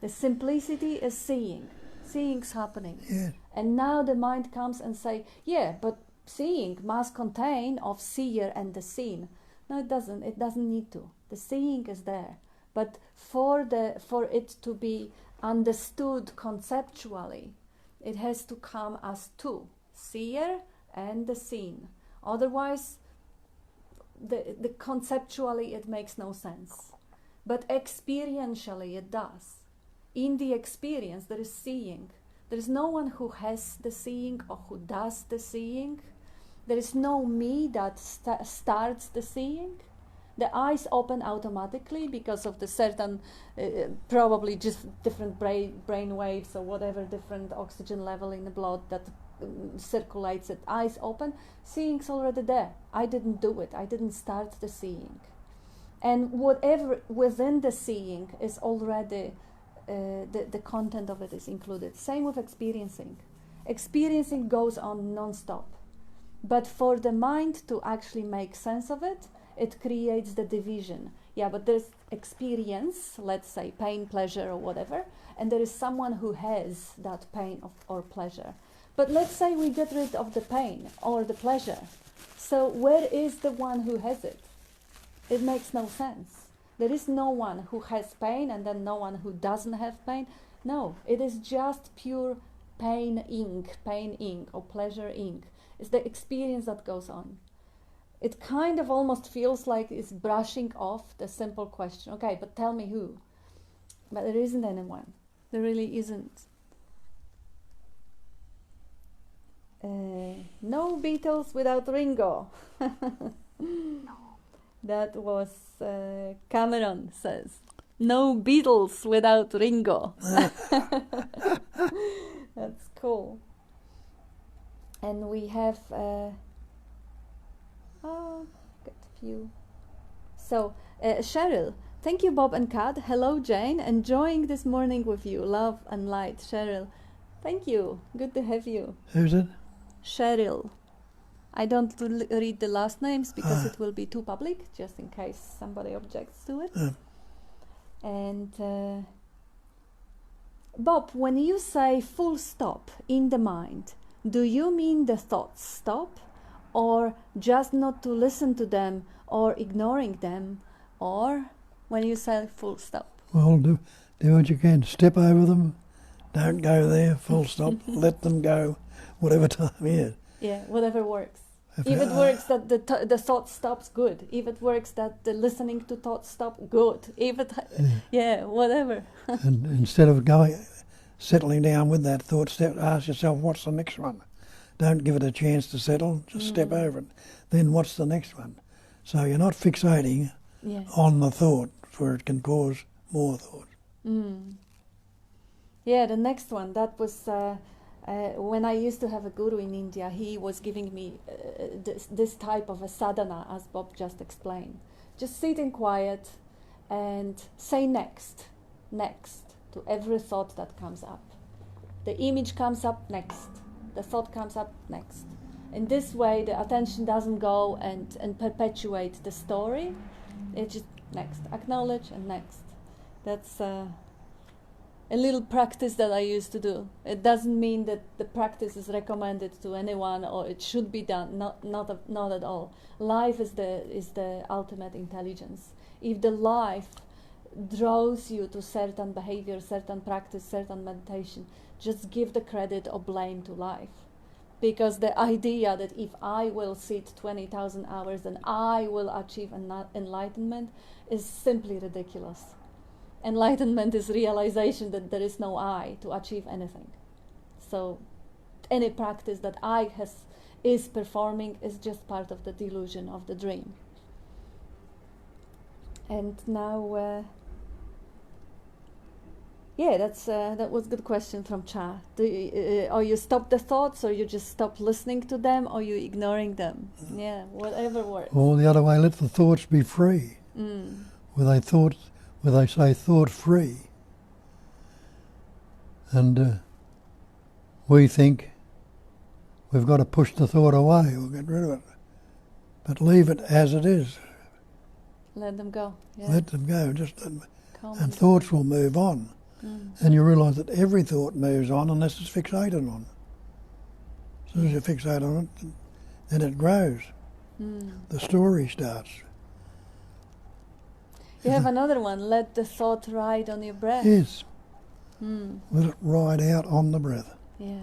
The simplicity is seeing. Seeing's happening. Yeah. And now the mind comes and say, yeah, but seeing must contain of seer and the seen. No, it doesn't. It doesn't need to. The seeing is there. But for it to be understood conceptually, it has to come as two, seer and the seen. Otherwise, the conceptually it makes no sense. But experientially it does. In the experience there is seeing. There is no one who has the seeing or who does the seeing. There is no me that starts the seeing. The eyes open automatically because of the certain, probably just different brain waves or whatever, different oxygen level in the blood that circulates it. Eyes open, seeing's already there. I didn't do it. I didn't start the seeing. And whatever within the seeing is already, the content of it is included. Same with experiencing. Experiencing goes on non-stop. But for the mind to actually make sense of it, it creates the division. Yeah, but there's experience, let's say pain, pleasure, or whatever, and there is someone who has that pain or pleasure. But let's say we get rid of the pain or the pleasure. So where is the one who has it? It makes no sense. There is no one who has pain and then no one who doesn't have pain. No, it is just pure pain-ing, or pleasure-ing. It's the experience that goes on. It kind of almost feels like it's brushing off the simple question. Okay, but tell me who? But there isn't anyone. There really isn't. No Beatles without Ringo. That was Cameron says. No Beatles without Ringo. That's cool. And we have got a few. So Cheryl, thank you Bob and Kat. Hello Jane, enjoying this morning with you. Love and light. Cheryl, thank you. Good to have you. Who's it? Cheryl. I don't read the last names because it will be too public, just in case somebody objects to it. And Bob, when you say full stop in the mind, do you mean the thoughts stop, or just not to listen to them, or ignoring them, or when you say full stop? Well, do what you can. Step over them. Don't go there. Full stop. Let them go. Whatever time is. Yeah, whatever works. If it works that the thought stops, good. If it works that the listening to thoughts stop, good. If it, whatever. And instead of settling down with that thought, ask yourself, what's the next one? Don't give it a chance to settle, just step over it. Then what's the next one? So you're not fixating on the thought, where it can cause more thought. Yeah, the next one, that was when I used to have a guru in India. He was giving me this type of a sadhana, as Bob just explained. Just sit in quiet and say next to every thought that comes up. The image comes up next. The thought comes up next. In this way, the attention doesn't go and perpetuate the story. It's just next. Acknowledge and next. That's a little practice that I used to do. It doesn't mean that the practice is recommended to anyone or it should be done. Not at all. Life is the ultimate intelligence. If the life draws you to certain behavior, certain practice, certain meditation, just give the credit or blame to life. Because the idea that if I will sit 20,000 hours, then I will achieve enlightenment is simply ridiculous. Enlightenment is realization that there is no I to achieve anything. So any practice that I is performing is just part of the delusion of the dream. And now, that was a good question from Cha. Or you stop the thoughts, or you just stop listening to them, or you ignoring them. Yeah, whatever works. Or the other way, let the thoughts be free. Where they say thought free. And we think we've got to push the thought away or get rid of it. But leave it as it is. Let them go. Yeah. Let them go. Just let them, and thoughts will move on. And you realise that every thought moves on unless it's fixated on. As soon as you fixate on it, then it grows. The story starts. You have another one. Let the thought ride on your breath. Yes. Let it ride out on the breath. Yeah.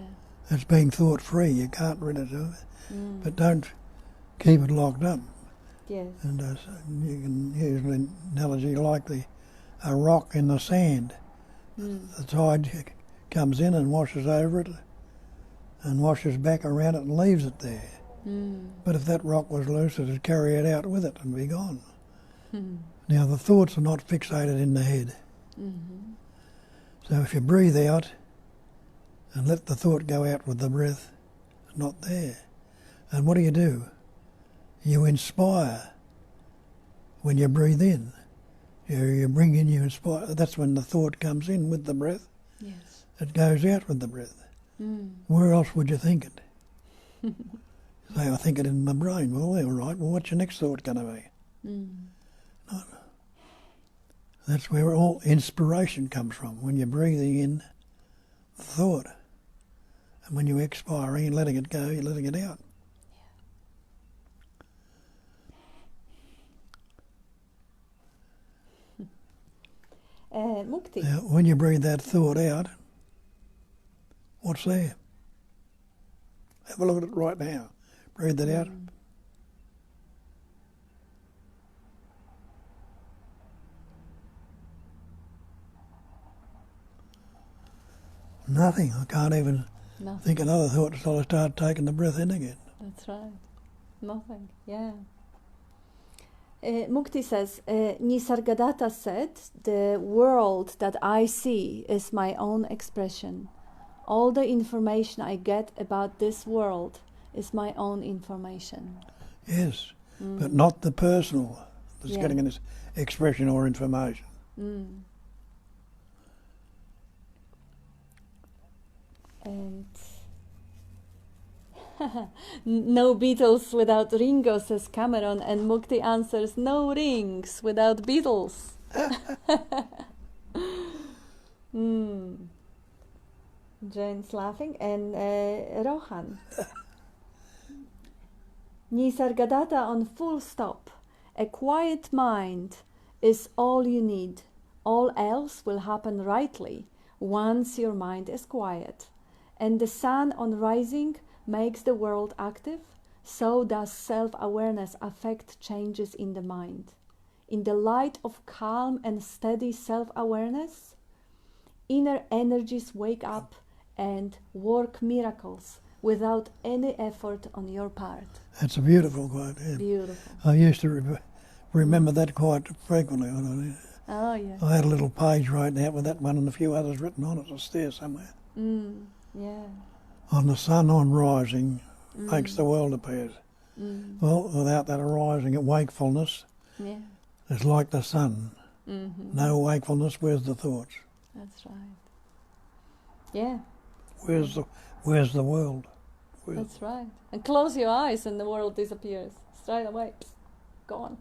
It's being thought free. You can't rid it of it. But don't keep it locked up. Yes. And you can use an analogy like a rock in the sand. The tide comes in and washes over it and washes back around it and leaves it there. But if that rock was loose, it would carry it out with it and be gone. Now, the thoughts are not fixated in the head. So if you breathe out and let the thought go out with the breath, it's not there. And what do? You inspire when you breathe in. You bring in, you inspire. That's when the thought comes in with the breath. Yes. It goes out with the breath. Where else would you think it? Say, I think it in my brain. Well, all right. Well, what's your next thought going to be? No. That's where all inspiration comes from. When you're breathing in the thought. And when you're expiring and letting it go, you're letting it out. Mukti. Now, when you breathe that thought out, what's there? Have a look at it right now. Breathe that out. Nothing. I can't even think another thought until I start taking the breath in again. That's right. Nothing. Yeah. Mukti says, Nisargadatta said, the world that I see is my own expression. All the information I get about this world is my own information. Yes, but not the personal that's getting in this expression or information. And no Beatles without Ringo, says Cameron, and Mukti answers, no rings without Beatles. Jane's laughing, and Rohan. Nisargadatta on full stop. A quiet mind is all you need. All else will happen rightly once your mind is quiet. And the sun on rising makes the world active, so does self-awareness affect changes in the mind. In the light of calm and steady self-awareness, inner energies wake up and work miracles without any effort on your part. That's a beautiful quote. Yeah. Beautiful. I used to remember that quite frequently. Oh, yeah. I had a little page right out with that one and a few others written on it. It's there somewhere. Yeah. On the sun on rising makes the world appear. Well, without that arising at wakefulness, it's like the sun. No wakefulness, where's the thoughts? That's right. Yeah. Where's the world? That's right. And close your eyes and the world disappears straight away. Gone.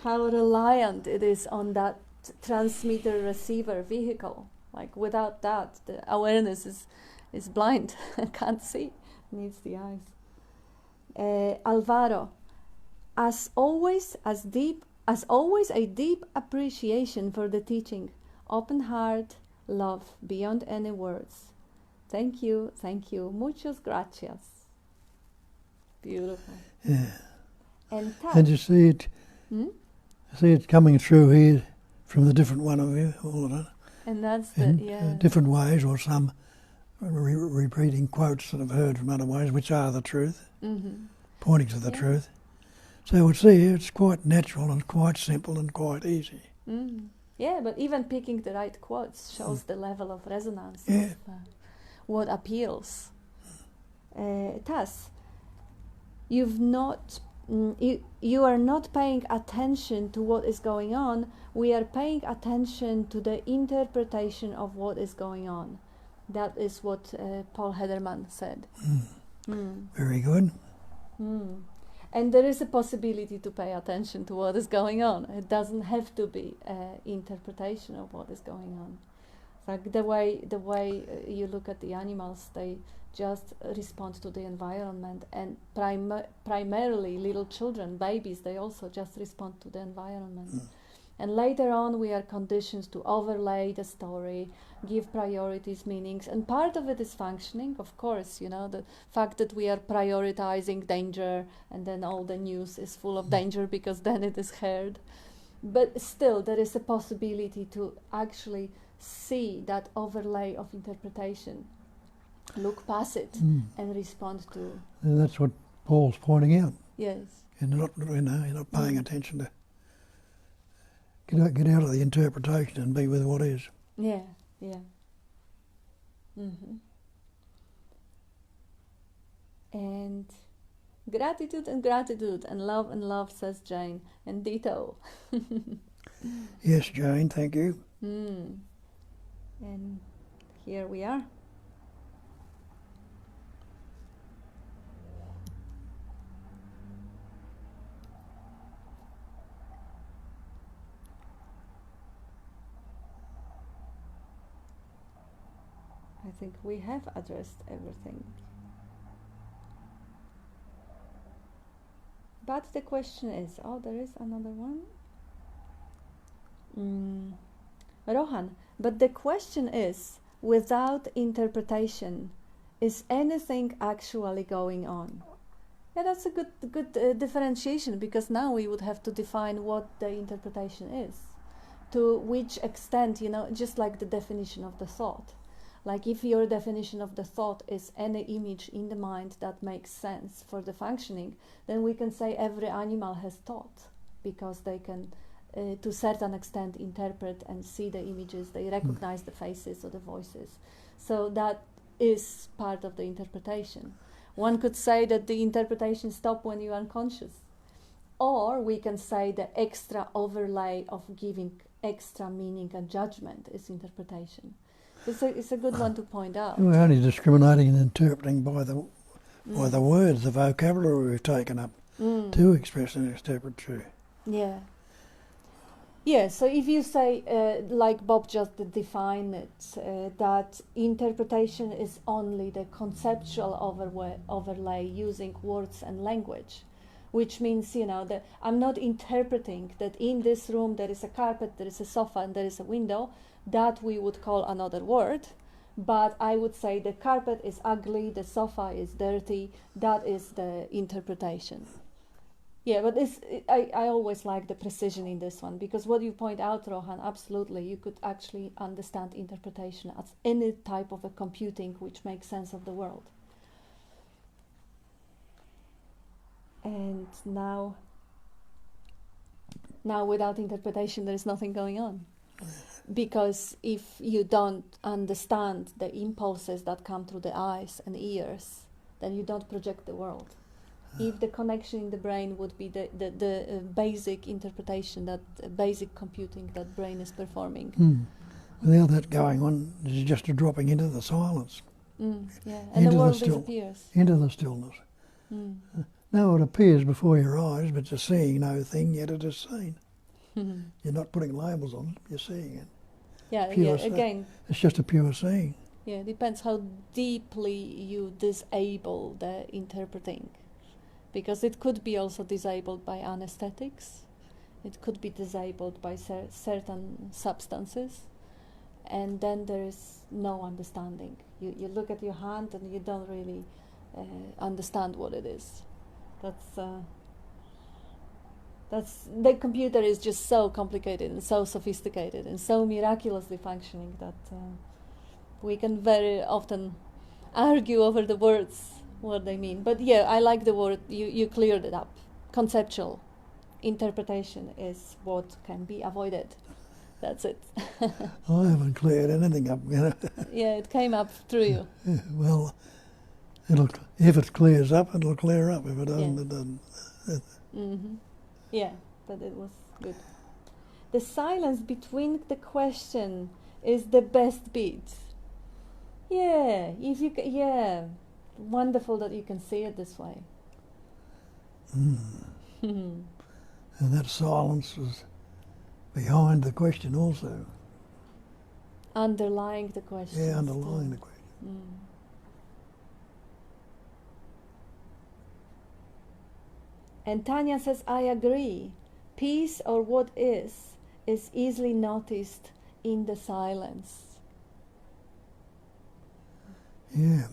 How reliant it is on that transmitter-receiver vehicle. Like without that, the awareness is blind, can't see, needs the eyes. Alvaro, as always, a deep appreciation for the teaching, open heart, love beyond any words. Thank you. Muchas gracias. Beautiful. Yeah. And you see it. See it coming through here from the different one of you, all of it. And that's in different ways, or some repeating quotes that I've heard from other ways, which are the truth, pointing to the truth. So it's quite natural and quite simple and quite easy. Yeah, but even picking the right quotes shows the level of resonance of what appeals. Thus, you are not paying attention to what is going on. We are paying attention to the interpretation of what is going on. That is what Paul Hederman said. Very good. And there is a possibility to pay attention to what is going on. It doesn't have to be interpretation of what is going on. Like the way you look at the animals, they just respond to the environment, and primarily little children, babies, they also just respond to the environment. And later on we are conditioned to overlay the story, give priorities, meanings, and part of it is functioning, of course, the fact that we are prioritizing danger, and then all the news is full of danger because then it is heard. But still there is a possibility to actually see that overlay of interpretation, look past it and respond to. And that's what Paul's pointing out. Yes. And you're not paying attention to. Get out of the interpretation and be with what is. Yeah. And gratitude and love, says Jane, and ditto. Yes, Jane, thank you. And here we are. I think we have addressed everything. But the question is, there is another one. Rohan, but the question is, without interpretation, is anything actually going on? Yeah, that's a good differentiation, because now we would have to define what the interpretation is. To which extent, just like the definition of the thought. Like if your definition of the thought is any image in the mind that makes sense for the functioning, then we can say every animal has thought, because they can, to a certain extent, interpret and see the images, they recognize the faces or the voices. So that is part of the interpretation. One could say that the interpretation stops when you are unconscious. Or we can say the extra overlay of giving extra meaning and judgment is interpretation. It's a good one to point out. We're only discriminating and interpreting by the words, the vocabulary we've taken up to express and interpret truth. Yeah. Yeah, so if you say, like Bob just defined it, that interpretation is only the conceptual overlay using words and language, which means, that I'm not interpreting that in this room there is a carpet, there is a sofa, and there is a window. That we would call another word, but I would say the carpet is ugly, the sofa is dirty. That is the interpretation. Yeah, but I always like the precision in this one, because what you point out, Rohan, absolutely, you could actually understand interpretation as any type of a computing which makes sense of the world. And now without interpretation there is nothing going on. Because if you don't understand the impulses that come through the eyes and ears, then you don't project the world. If the connection in the brain would be the basic interpretation, that basic computing that brain is performing. Without that going on, it's just a dropping into the silence. Yeah, and the world disappears. Into the stillness. Now it appears before your eyes, but you're seeing no thing, yet it is seen. You're not putting labels on it, you're seeing it. Yeah, again. It's just a pure seeing. Yeah, it depends how deeply you disable the interpreting. Because it could be also disabled by anesthetics. It could be disabled by certain substances. and then there is no understanding. You look at your hand and you don't really understand what it is. That's the computer is just so complicated and so sophisticated and so miraculously functioning that we can very often argue over the words, what they mean. But yeah, I like the word, you cleared it up. Conceptual interpretation is what can be avoided. That's it. I haven't cleared anything up, you know. Yeah, it came up through you. Yeah, well, if it clears up, it'll clear up. If it doesn't, Yeah. it doesn't. Mm-hmm. Yeah, but it was good. The silence between the question is the best bit. Yeah, if you yeah, wonderful that you can see it this way. And that silence was behind the question also. Underlying the question. Yeah, underlying the question. And Tanya says, I agree. Peace, or what is easily noticed in the silence. Yeah.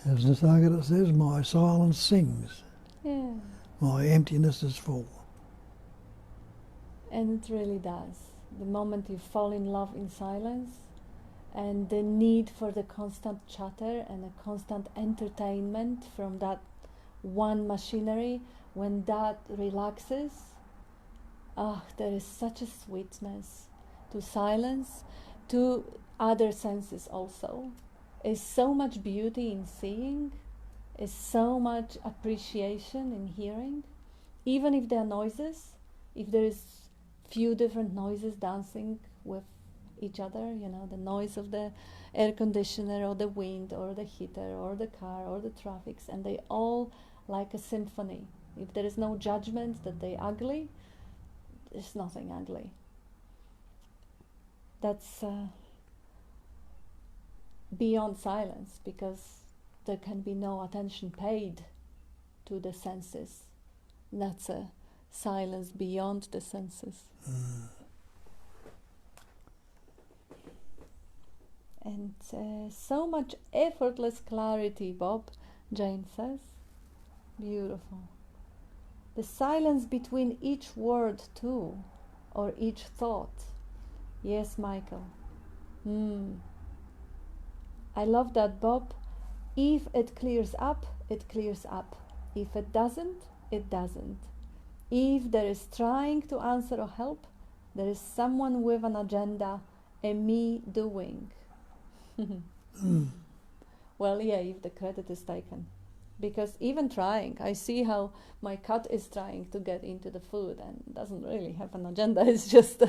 As the Sagata says, my silence sings. Yeah. My emptiness is full. And it really does. The moment you fall in love in silence, and the need for the constant chatter and the constant entertainment from that one machinery, when that relaxes, there is such a sweetness to silence, to other senses also. Is so much beauty in seeing, is so much appreciation in hearing, even if there are noises, if there is few different noises dancing with each other, you know, the noise of the air conditioner or the wind or the heater or the car or the traffics, and they all like a symphony. If there is no judgment that they ugly, there's nothing ugly. That's beyond silence, because there can be no attention paid to the senses. That's a silence beyond the senses. And so much effortless clarity, Bob, Jane says. Beautiful. The silence between each word too, or each thought. Yes, Michael. I love that, Bob. If it clears up, it clears up. If it doesn't, it doesn't. If there is trying to answer or help, there is someone with an agenda, a me doing. Well, yeah, if the credit is taken. Because even trying, I see how my cat is trying to get into the food and doesn't really have an agenda, it's just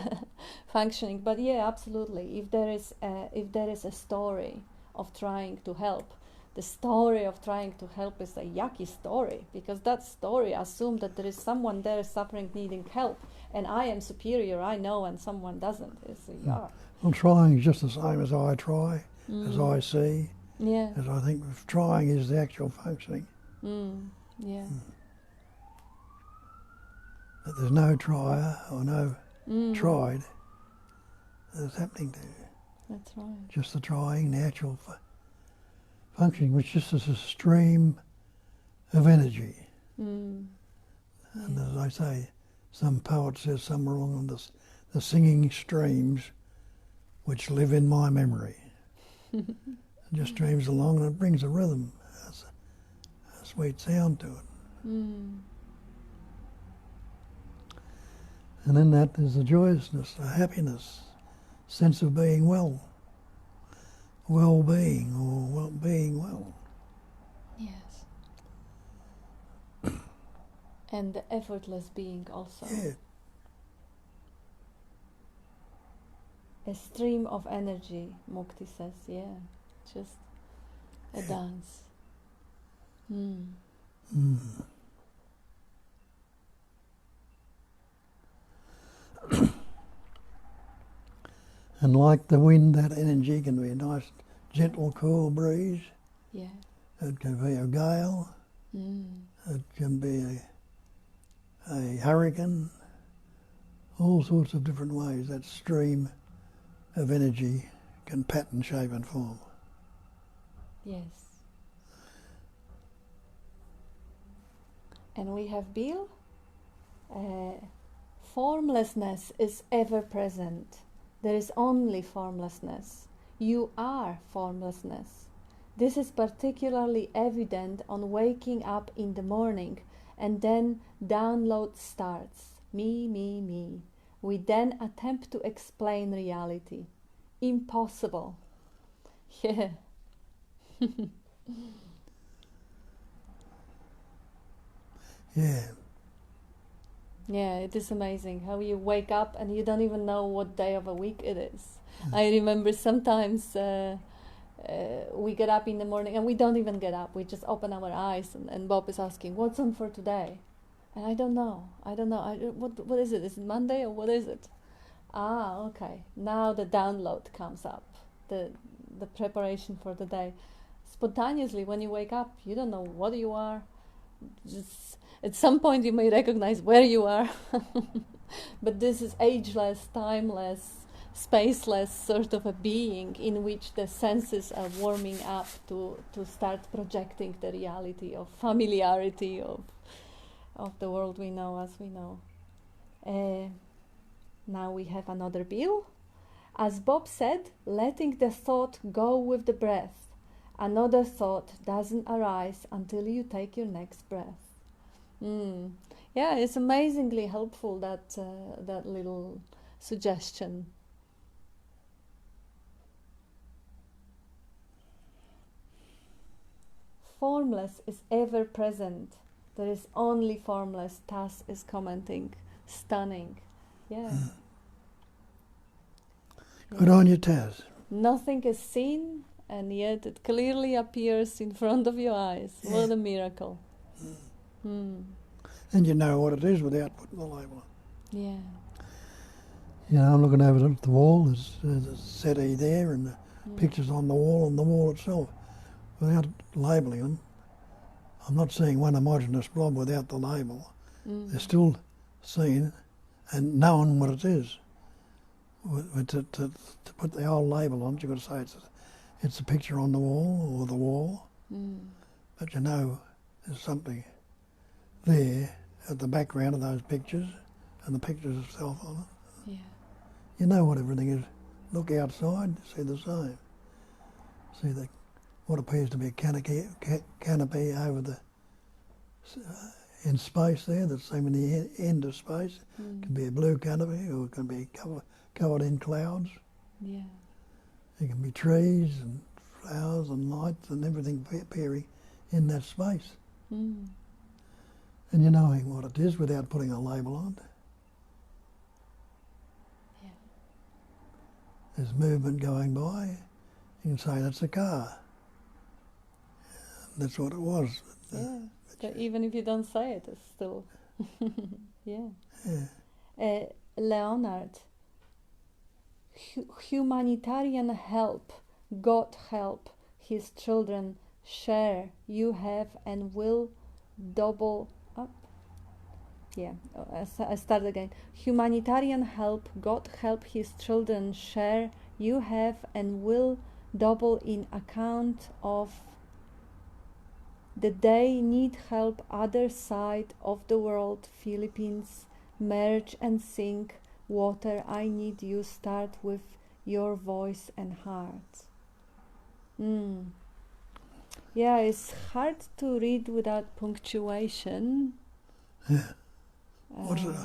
functioning. But yeah, absolutely. If there is a story of trying to help, the story of trying to help is a yucky story, because that story assumes that there is someone there suffering, needing help, and I am superior, I know, and someone doesn't. It's a yuck. Well, trying is just the same as I try, as I see, Yeah. as I think trying is the actual functioning. Yeah. But there's no trier or no tried that's happening to you. That's right. Just the trying, the actual functioning, which just is a stream of energy. And as I say, some poet says somewhere along this, the singing streams which live in my memory. It just streams along and it brings a rhythm, a sweet sound to it. And in that there's a joyousness, a happiness, sense of being well, well-being, or being well. Yes. And the effortless being also. Yeah. A stream of energy, Mukti says, yeah. Just a dance. Mm. Mm. And like the wind, that energy can be a nice, gentle, cool breeze. Yeah. It can be a gale. Mm. It can be a hurricane. All sorts of different ways that stream of energy can pattern, shape and form. Yes. And we have Bill. Formlessness is ever present. There is only formlessness. You are formlessness. This is particularly evident on waking up in the morning, and then download starts. Me, me, me. We then attempt to explain reality. Impossible. Yeah. Yeah. Yeah, it is amazing how you wake up and you don't even know what day of a week it is. I remember sometimes we get up in the morning and we don't even get up. We just open our eyes and Bob is asking, what's on for today? And I don't know. What is it? Is it Monday or what is it? Ah, okay. Now the download comes up, the preparation for the day. Spontaneously, when you wake up, you don't know what you are. Just at some point, you may recognize where you are, but this is ageless, timeless, spaceless sort of a being in which the senses are warming up to start projecting the reality of familiarity of the world we know as we know. Now we have another Bill. As Bob said, letting the thought go with the breath. Another thought doesn't arise until you take your next breath. Yeah, it's amazingly helpful, that little suggestion. Formless is ever present. There is only formless. Tass is commenting. Stunning. Yeah. Good on you, Taz. Nothing is seen, and yet it clearly appears in front of your eyes. Yeah. What a miracle. And you know what it is without putting the label on. Yeah. You know, I'm looking over at the wall, there's a settee there and the pictures on the wall itself. Without labeling them, I'm not seeing one homogeneous blob without the label. They're still seen and knowing what it is. To put the old label on it, you've got to say it's a picture on the wall or the wall. But you know there's something there at the background of those pictures and the pictures itself on it. Yeah. You know what everything is. Look outside, see the same. See what appears to be a canopy over the in space there that's seeming the end of space. It can be a blue canopy or it can be covered in clouds. Yeah. It can be trees and flowers and lights and everything appearing in that space. And you're knowing what it is without putting a label on it. Yeah. There's movement going by. You can say that's a car. That's what it was. Yeah. But even if you don't say it, it's still. Yeah. Yeah. Leonard. Humanitarian help, God help His children share. You have and will double up. Yeah, I start again. Humanitarian help, God help His children share. You have and will double in account of the day need help other side of the world. Philippines merge and sink. Water, I need you. Start with your voice and heart. Yeah, it's hard to read without punctuation. Yeah. What's it?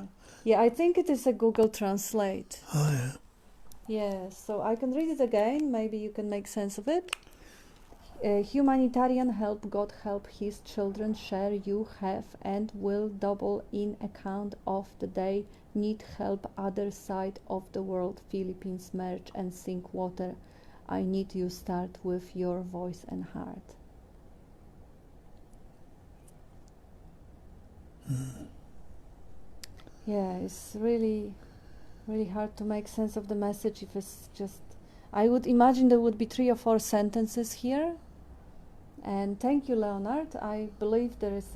Yeah, I think it is a Google Translate. Oh, yeah. Yeah, so I can read it again. Maybe you can make sense of it. Humanitarian help, God help His children share. You have and will double in account of the day need help other side of the world. Philippines merge and sink water. I need you. Start with your voice and heart. Yeah, it's really, really hard to make sense of the message if it's just. I would imagine there would be 3 or 4 sentences here. And thank you, Leonard. I believe there is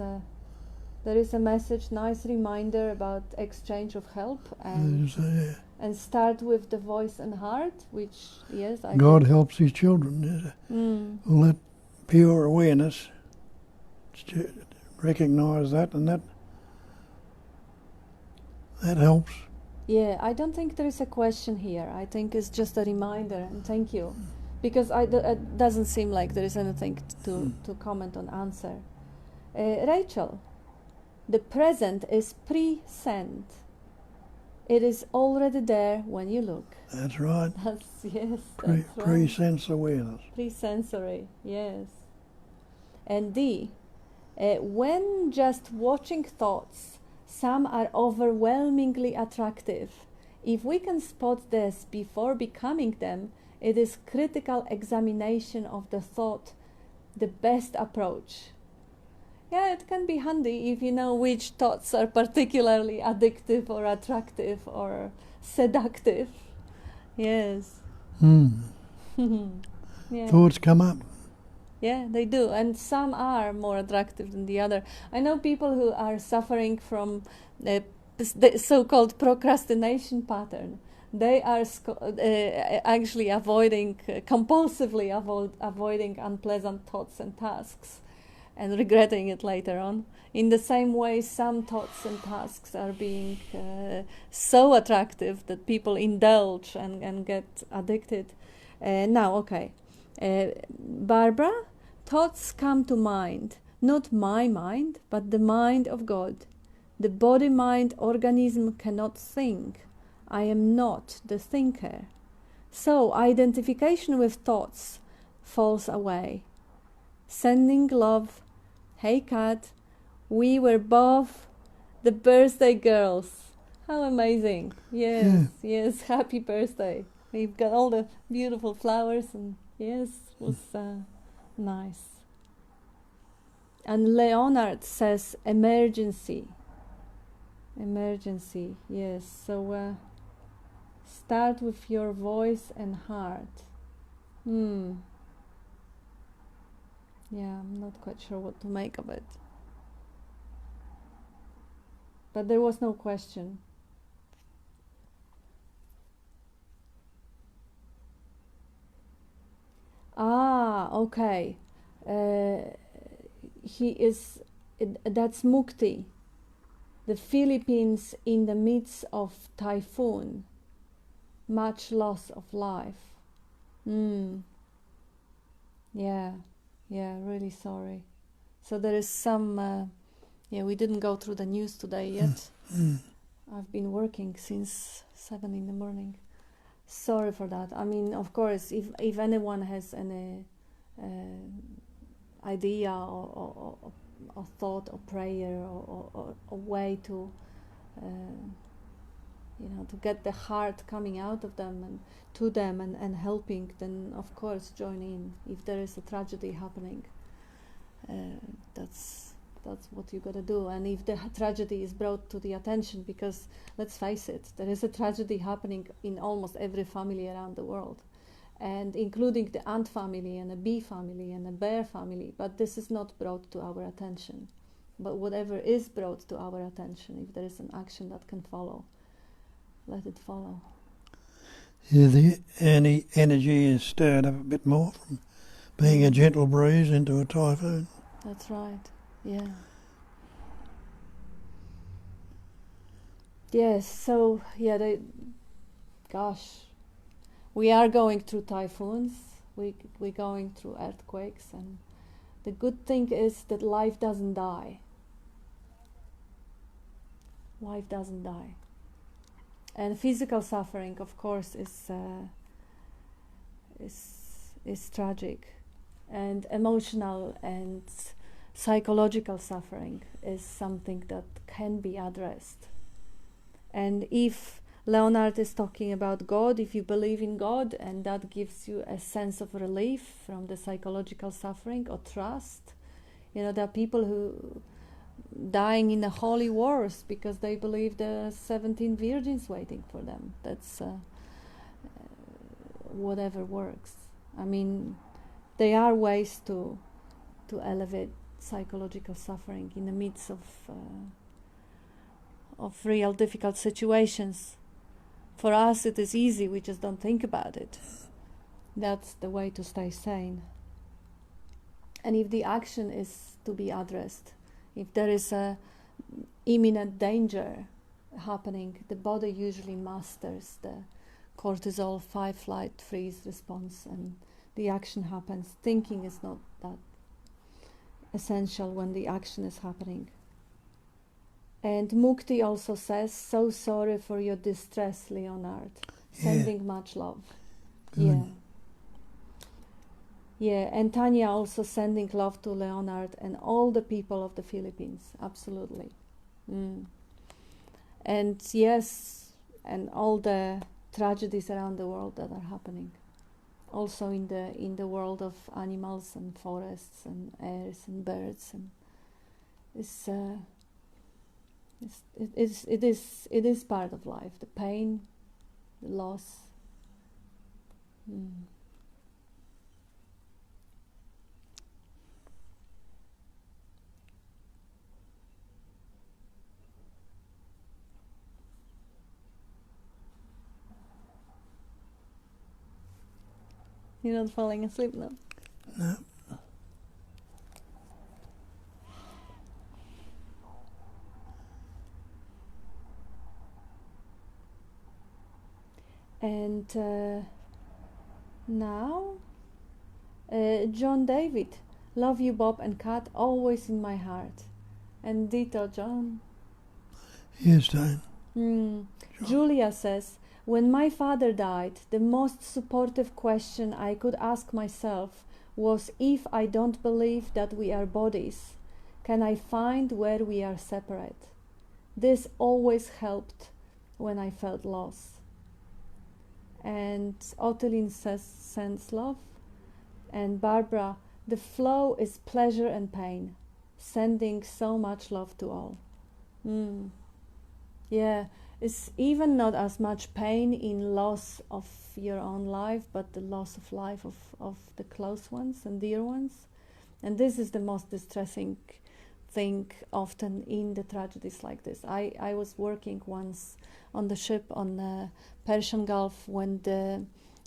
a message, nice reminder about exchange of help and start with the voice and heart, which yes, I God helps His children. Let pure awareness recognize that, and that helps. Yeah, I don't think there is a question here. I think it's just a reminder, and thank you, because it doesn't seem like there is anything to comment on answer. Rachel, the present is present. It is already there when you look. That's right. That's right. Pre-sense awareness. Pre-sensory, yes. And D, when just watching thoughts, some are overwhelmingly attractive. If we can spot this before becoming them, it is critical examination of the thought, the best approach. Yeah, it can be handy if you know which thoughts are particularly addictive or attractive or seductive. Yes. Yeah. Thoughts come up. Yeah, they do, and some are more attractive than the other. I know people who are suffering from the so-called procrastination pattern. They are actually compulsively avoiding unpleasant thoughts and tasks, and regretting it later on. In the same way, some thoughts and tasks are being so attractive that people indulge and get addicted. Barbara, thoughts come to mind, not my mind, but the mind of God. The body-mind organism cannot think. I am not the thinker. So identification with thoughts falls away. Sending love. Hey Kat, we were both the birthday girls. How amazing. Yes, happy birthday. We've got all the beautiful flowers, and yes, it was nice. And Leonard says emergency. Emergency, yes. So start with your voice and heart. Yeah, I'm not quite sure what to make of it. But there was no question. Okay. That's Mukti. The Philippines in the midst of typhoon. Much loss of life. Yeah, really sorry. So there is some, we didn't go through the news today yet. I've been working since 7 in the morning. Sorry for that. I mean, of course, if anyone has any idea or thought or prayer or way to, to get the heart coming out of them and to them and helping, then of course join in. If there is a tragedy happening, that's what you got to do. And if the tragedy is brought to the attention, because let's face it, there is a tragedy happening in almost every family around the world, and including the ant family and a bee family and a bear family, but this is not brought to our attention. But whatever is brought to our attention, if there is an action that can follow, let it follow. Yeah, the energy is stirred up a bit more from being a gentle breeze into a typhoon. That's right. Yeah. Yes, so we are going through typhoons, we're going through earthquakes, and the good thing is that life doesn't die. Life doesn't die. And physical suffering, of course, is tragic, and emotional and psychological suffering is something that can be addressed. And if Leonard is talking about God, if you believe in God and that gives you a sense of relief from the psychological suffering or trust, there are people who dying in the holy wars because they believe there are 17 virgins waiting for them. That's whatever works. I mean, there are ways to elevate psychological suffering in the midst of real difficult situations. For us, it is easy. We just don't think about it. That's the way to stay sane. And if the action is to be addressed, if there is a imminent danger happening, the body usually masters the cortisol fight, flight, freeze response, and the action happens. Thinking is not that essential when the action is happening. And Mukti also says, "So sorry for your distress, Leonard. Sending much love." Good. Yeah. Yeah, and Tanya also sending love to Leonard and all the people of the Philippines. Absolutely. And yes, and all the tragedies around the world that are happening. Also in the world of animals and forests and airs and birds, and it is part of life. The pain, the loss. You're not falling asleep now? No. And now, John David, love you, Bob and Kat, always in my heart. And ditto, John. Yes, Jane. Julia says, when my father died, the most supportive question I could ask myself was, if I don't believe that we are bodies, can I find where we are separate? This always helped when I felt lost. And Otelin says, sends love. And Barbara, the flow is pleasure and pain, sending so much love to all. Yeah, it's even not as much pain in loss of your own life, but the loss of life of the close ones and dear ones. And this is the most distressing thing often in the tragedies like this. I was working once on the ship on the Persian Gulf when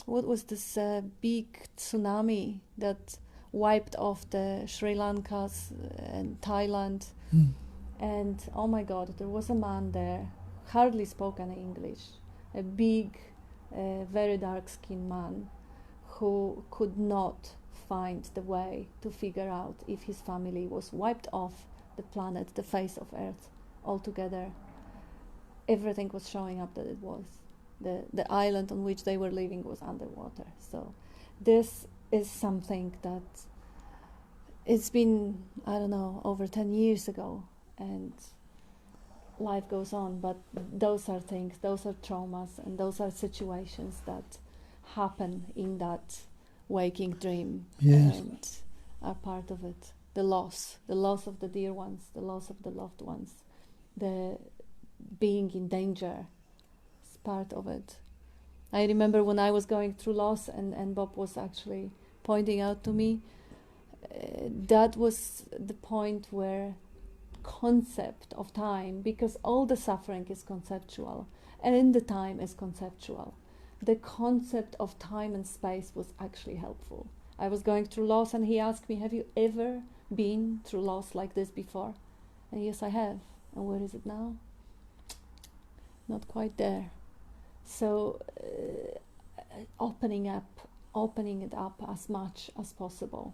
what was this big tsunami that wiped off the Sri Lankas and Thailand. And oh my God, there was a man there, hardly spoke any English, a big, very dark-skinned man who could not find the way to figure out if his family was wiped off the planet, the face of Earth altogether. Everything was showing up that it was. The island on which they were living was underwater. So this is something that it's been, I don't know, over 10 years ago, and life goes on, but those are things, those are traumas, and those are situations that happen in that waking dream. Yes. And are part of it. The loss of the dear ones, the loss of the loved ones, the being in danger is part of it. I remember when I was going through loss and Bob was actually pointing out to me, that was the point where concept of time, because all the suffering is conceptual and the time is conceptual, the concept of time and space was actually helpful. I was going through loss and he asked me, have you ever been through loss like this before? And yes, I have. And where is it now? Not quite there. So opening it up as much as possible,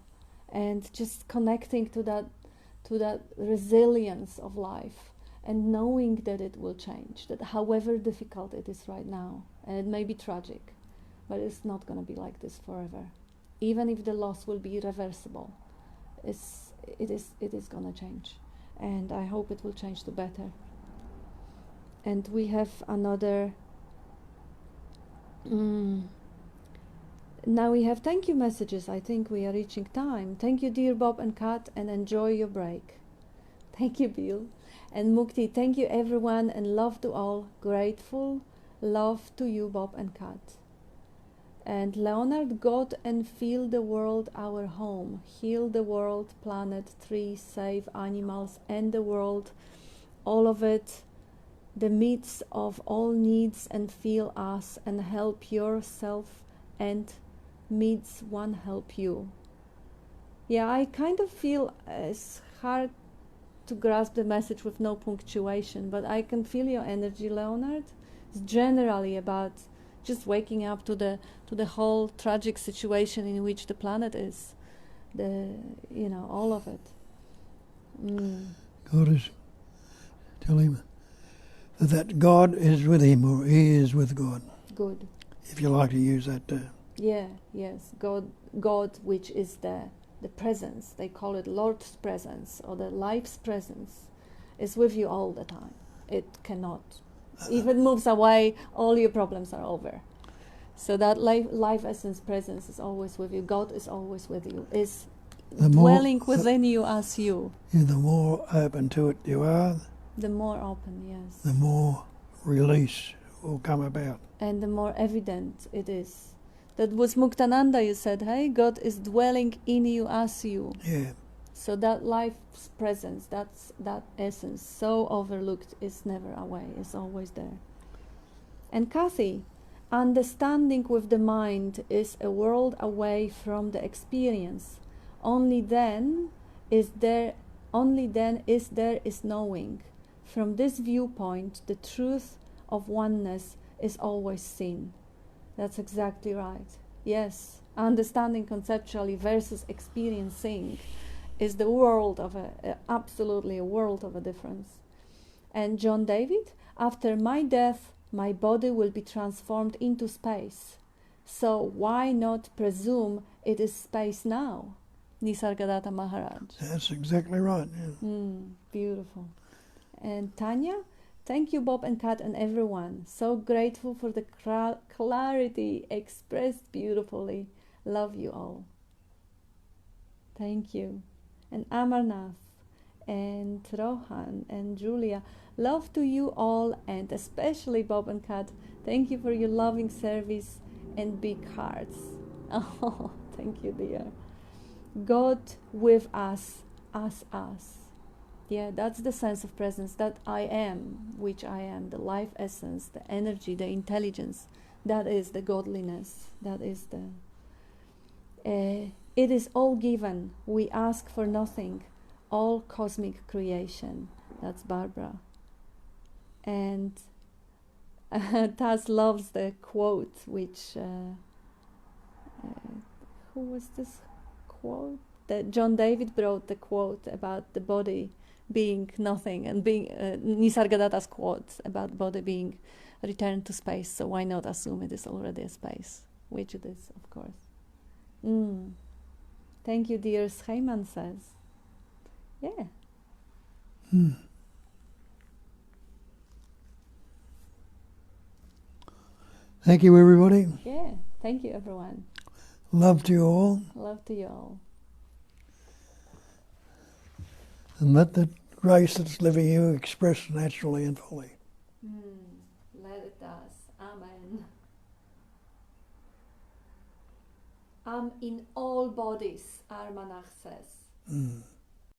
and just connecting to that resilience of life, and knowing that it will change, that however difficult it is right now, and it may be tragic, but it's not going to be like this forever. Even if the loss will be irreversible, it is going to change, and I hope it will change to better. And we have another. Now we have thank you messages. I think we are reaching time. Thank you, dear Bob and Kat, and enjoy your break. Thank you, Bill. And Mukti, thank you everyone, and love to all. Grateful love to you, Bob and Kat. And Leonard, God and feel the world our home. Heal the world, planet, trees, save animals and the world. All of it, the midst of all needs, and feel us and help yourself, and needs one help you. Yeah, I kind of feel it's hard to grasp the message with no punctuation, but I can feel your energy, Leonard. It's generally about just waking up to the whole tragic situation in which the planet is, all of it. God is, tell him that God is with him, or he is with God. Good. If you like to use that term. Yeah, yes. God, which is the presence, they call it Lord's presence or the life's presence, is with you all the time. It cannot. If it moves away, all your problems are over. So that life essence presence is always with you. God is always with you. Is dwelling within you as you. Yeah, the more open to it you are, the more open, yes. The more release will come about. And the more evident it is. That was Muktananda, you said, hey, God is dwelling in you as you. Yeah. So that life's presence, that essence, so overlooked, is never away, is always there. And Kathy, understanding with the mind is a world away from the experience. Only then is knowing. From this viewpoint, the truth of oneness is always seen. That's exactly right. Yes, understanding conceptually versus experiencing is the world of absolutely a world of a difference. And John David, after my death, my body will be transformed into space. So why not presume it is space now? Nisargadatta Maharaj. That's exactly right. Yeah. Beautiful. And Tanya, thank you, Bob and Kat and everyone. So grateful for the clarity expressed beautifully. Love you all. Thank you. And Amarnath and Rohan and Julia, love to you all, and especially Bob and Kat. Thank you for your loving service and big hearts. Oh, thank you, dear. God with us, as us. Yeah, that's the sense of presence, that I am, which I am, the life essence, the energy, the intelligence. That is the godliness. That is the... it is all given. We ask for nothing. All cosmic creation. That's Barbara. And Taz loves the quote, which... who was this quote? That John David wrote the quote about the body being nothing, and being Nisargadatta's quote about body being returned to space. So why not assume it is already a space, which it is, of course. Thank you, dear. Scheiman says. Yeah. Thank you, everybody. Yeah. Thank you, everyone. Love to you all. Love to you all. And let the grace that's living in you express naturally and fully. Let it does. Amen. In all bodies, Armanach says.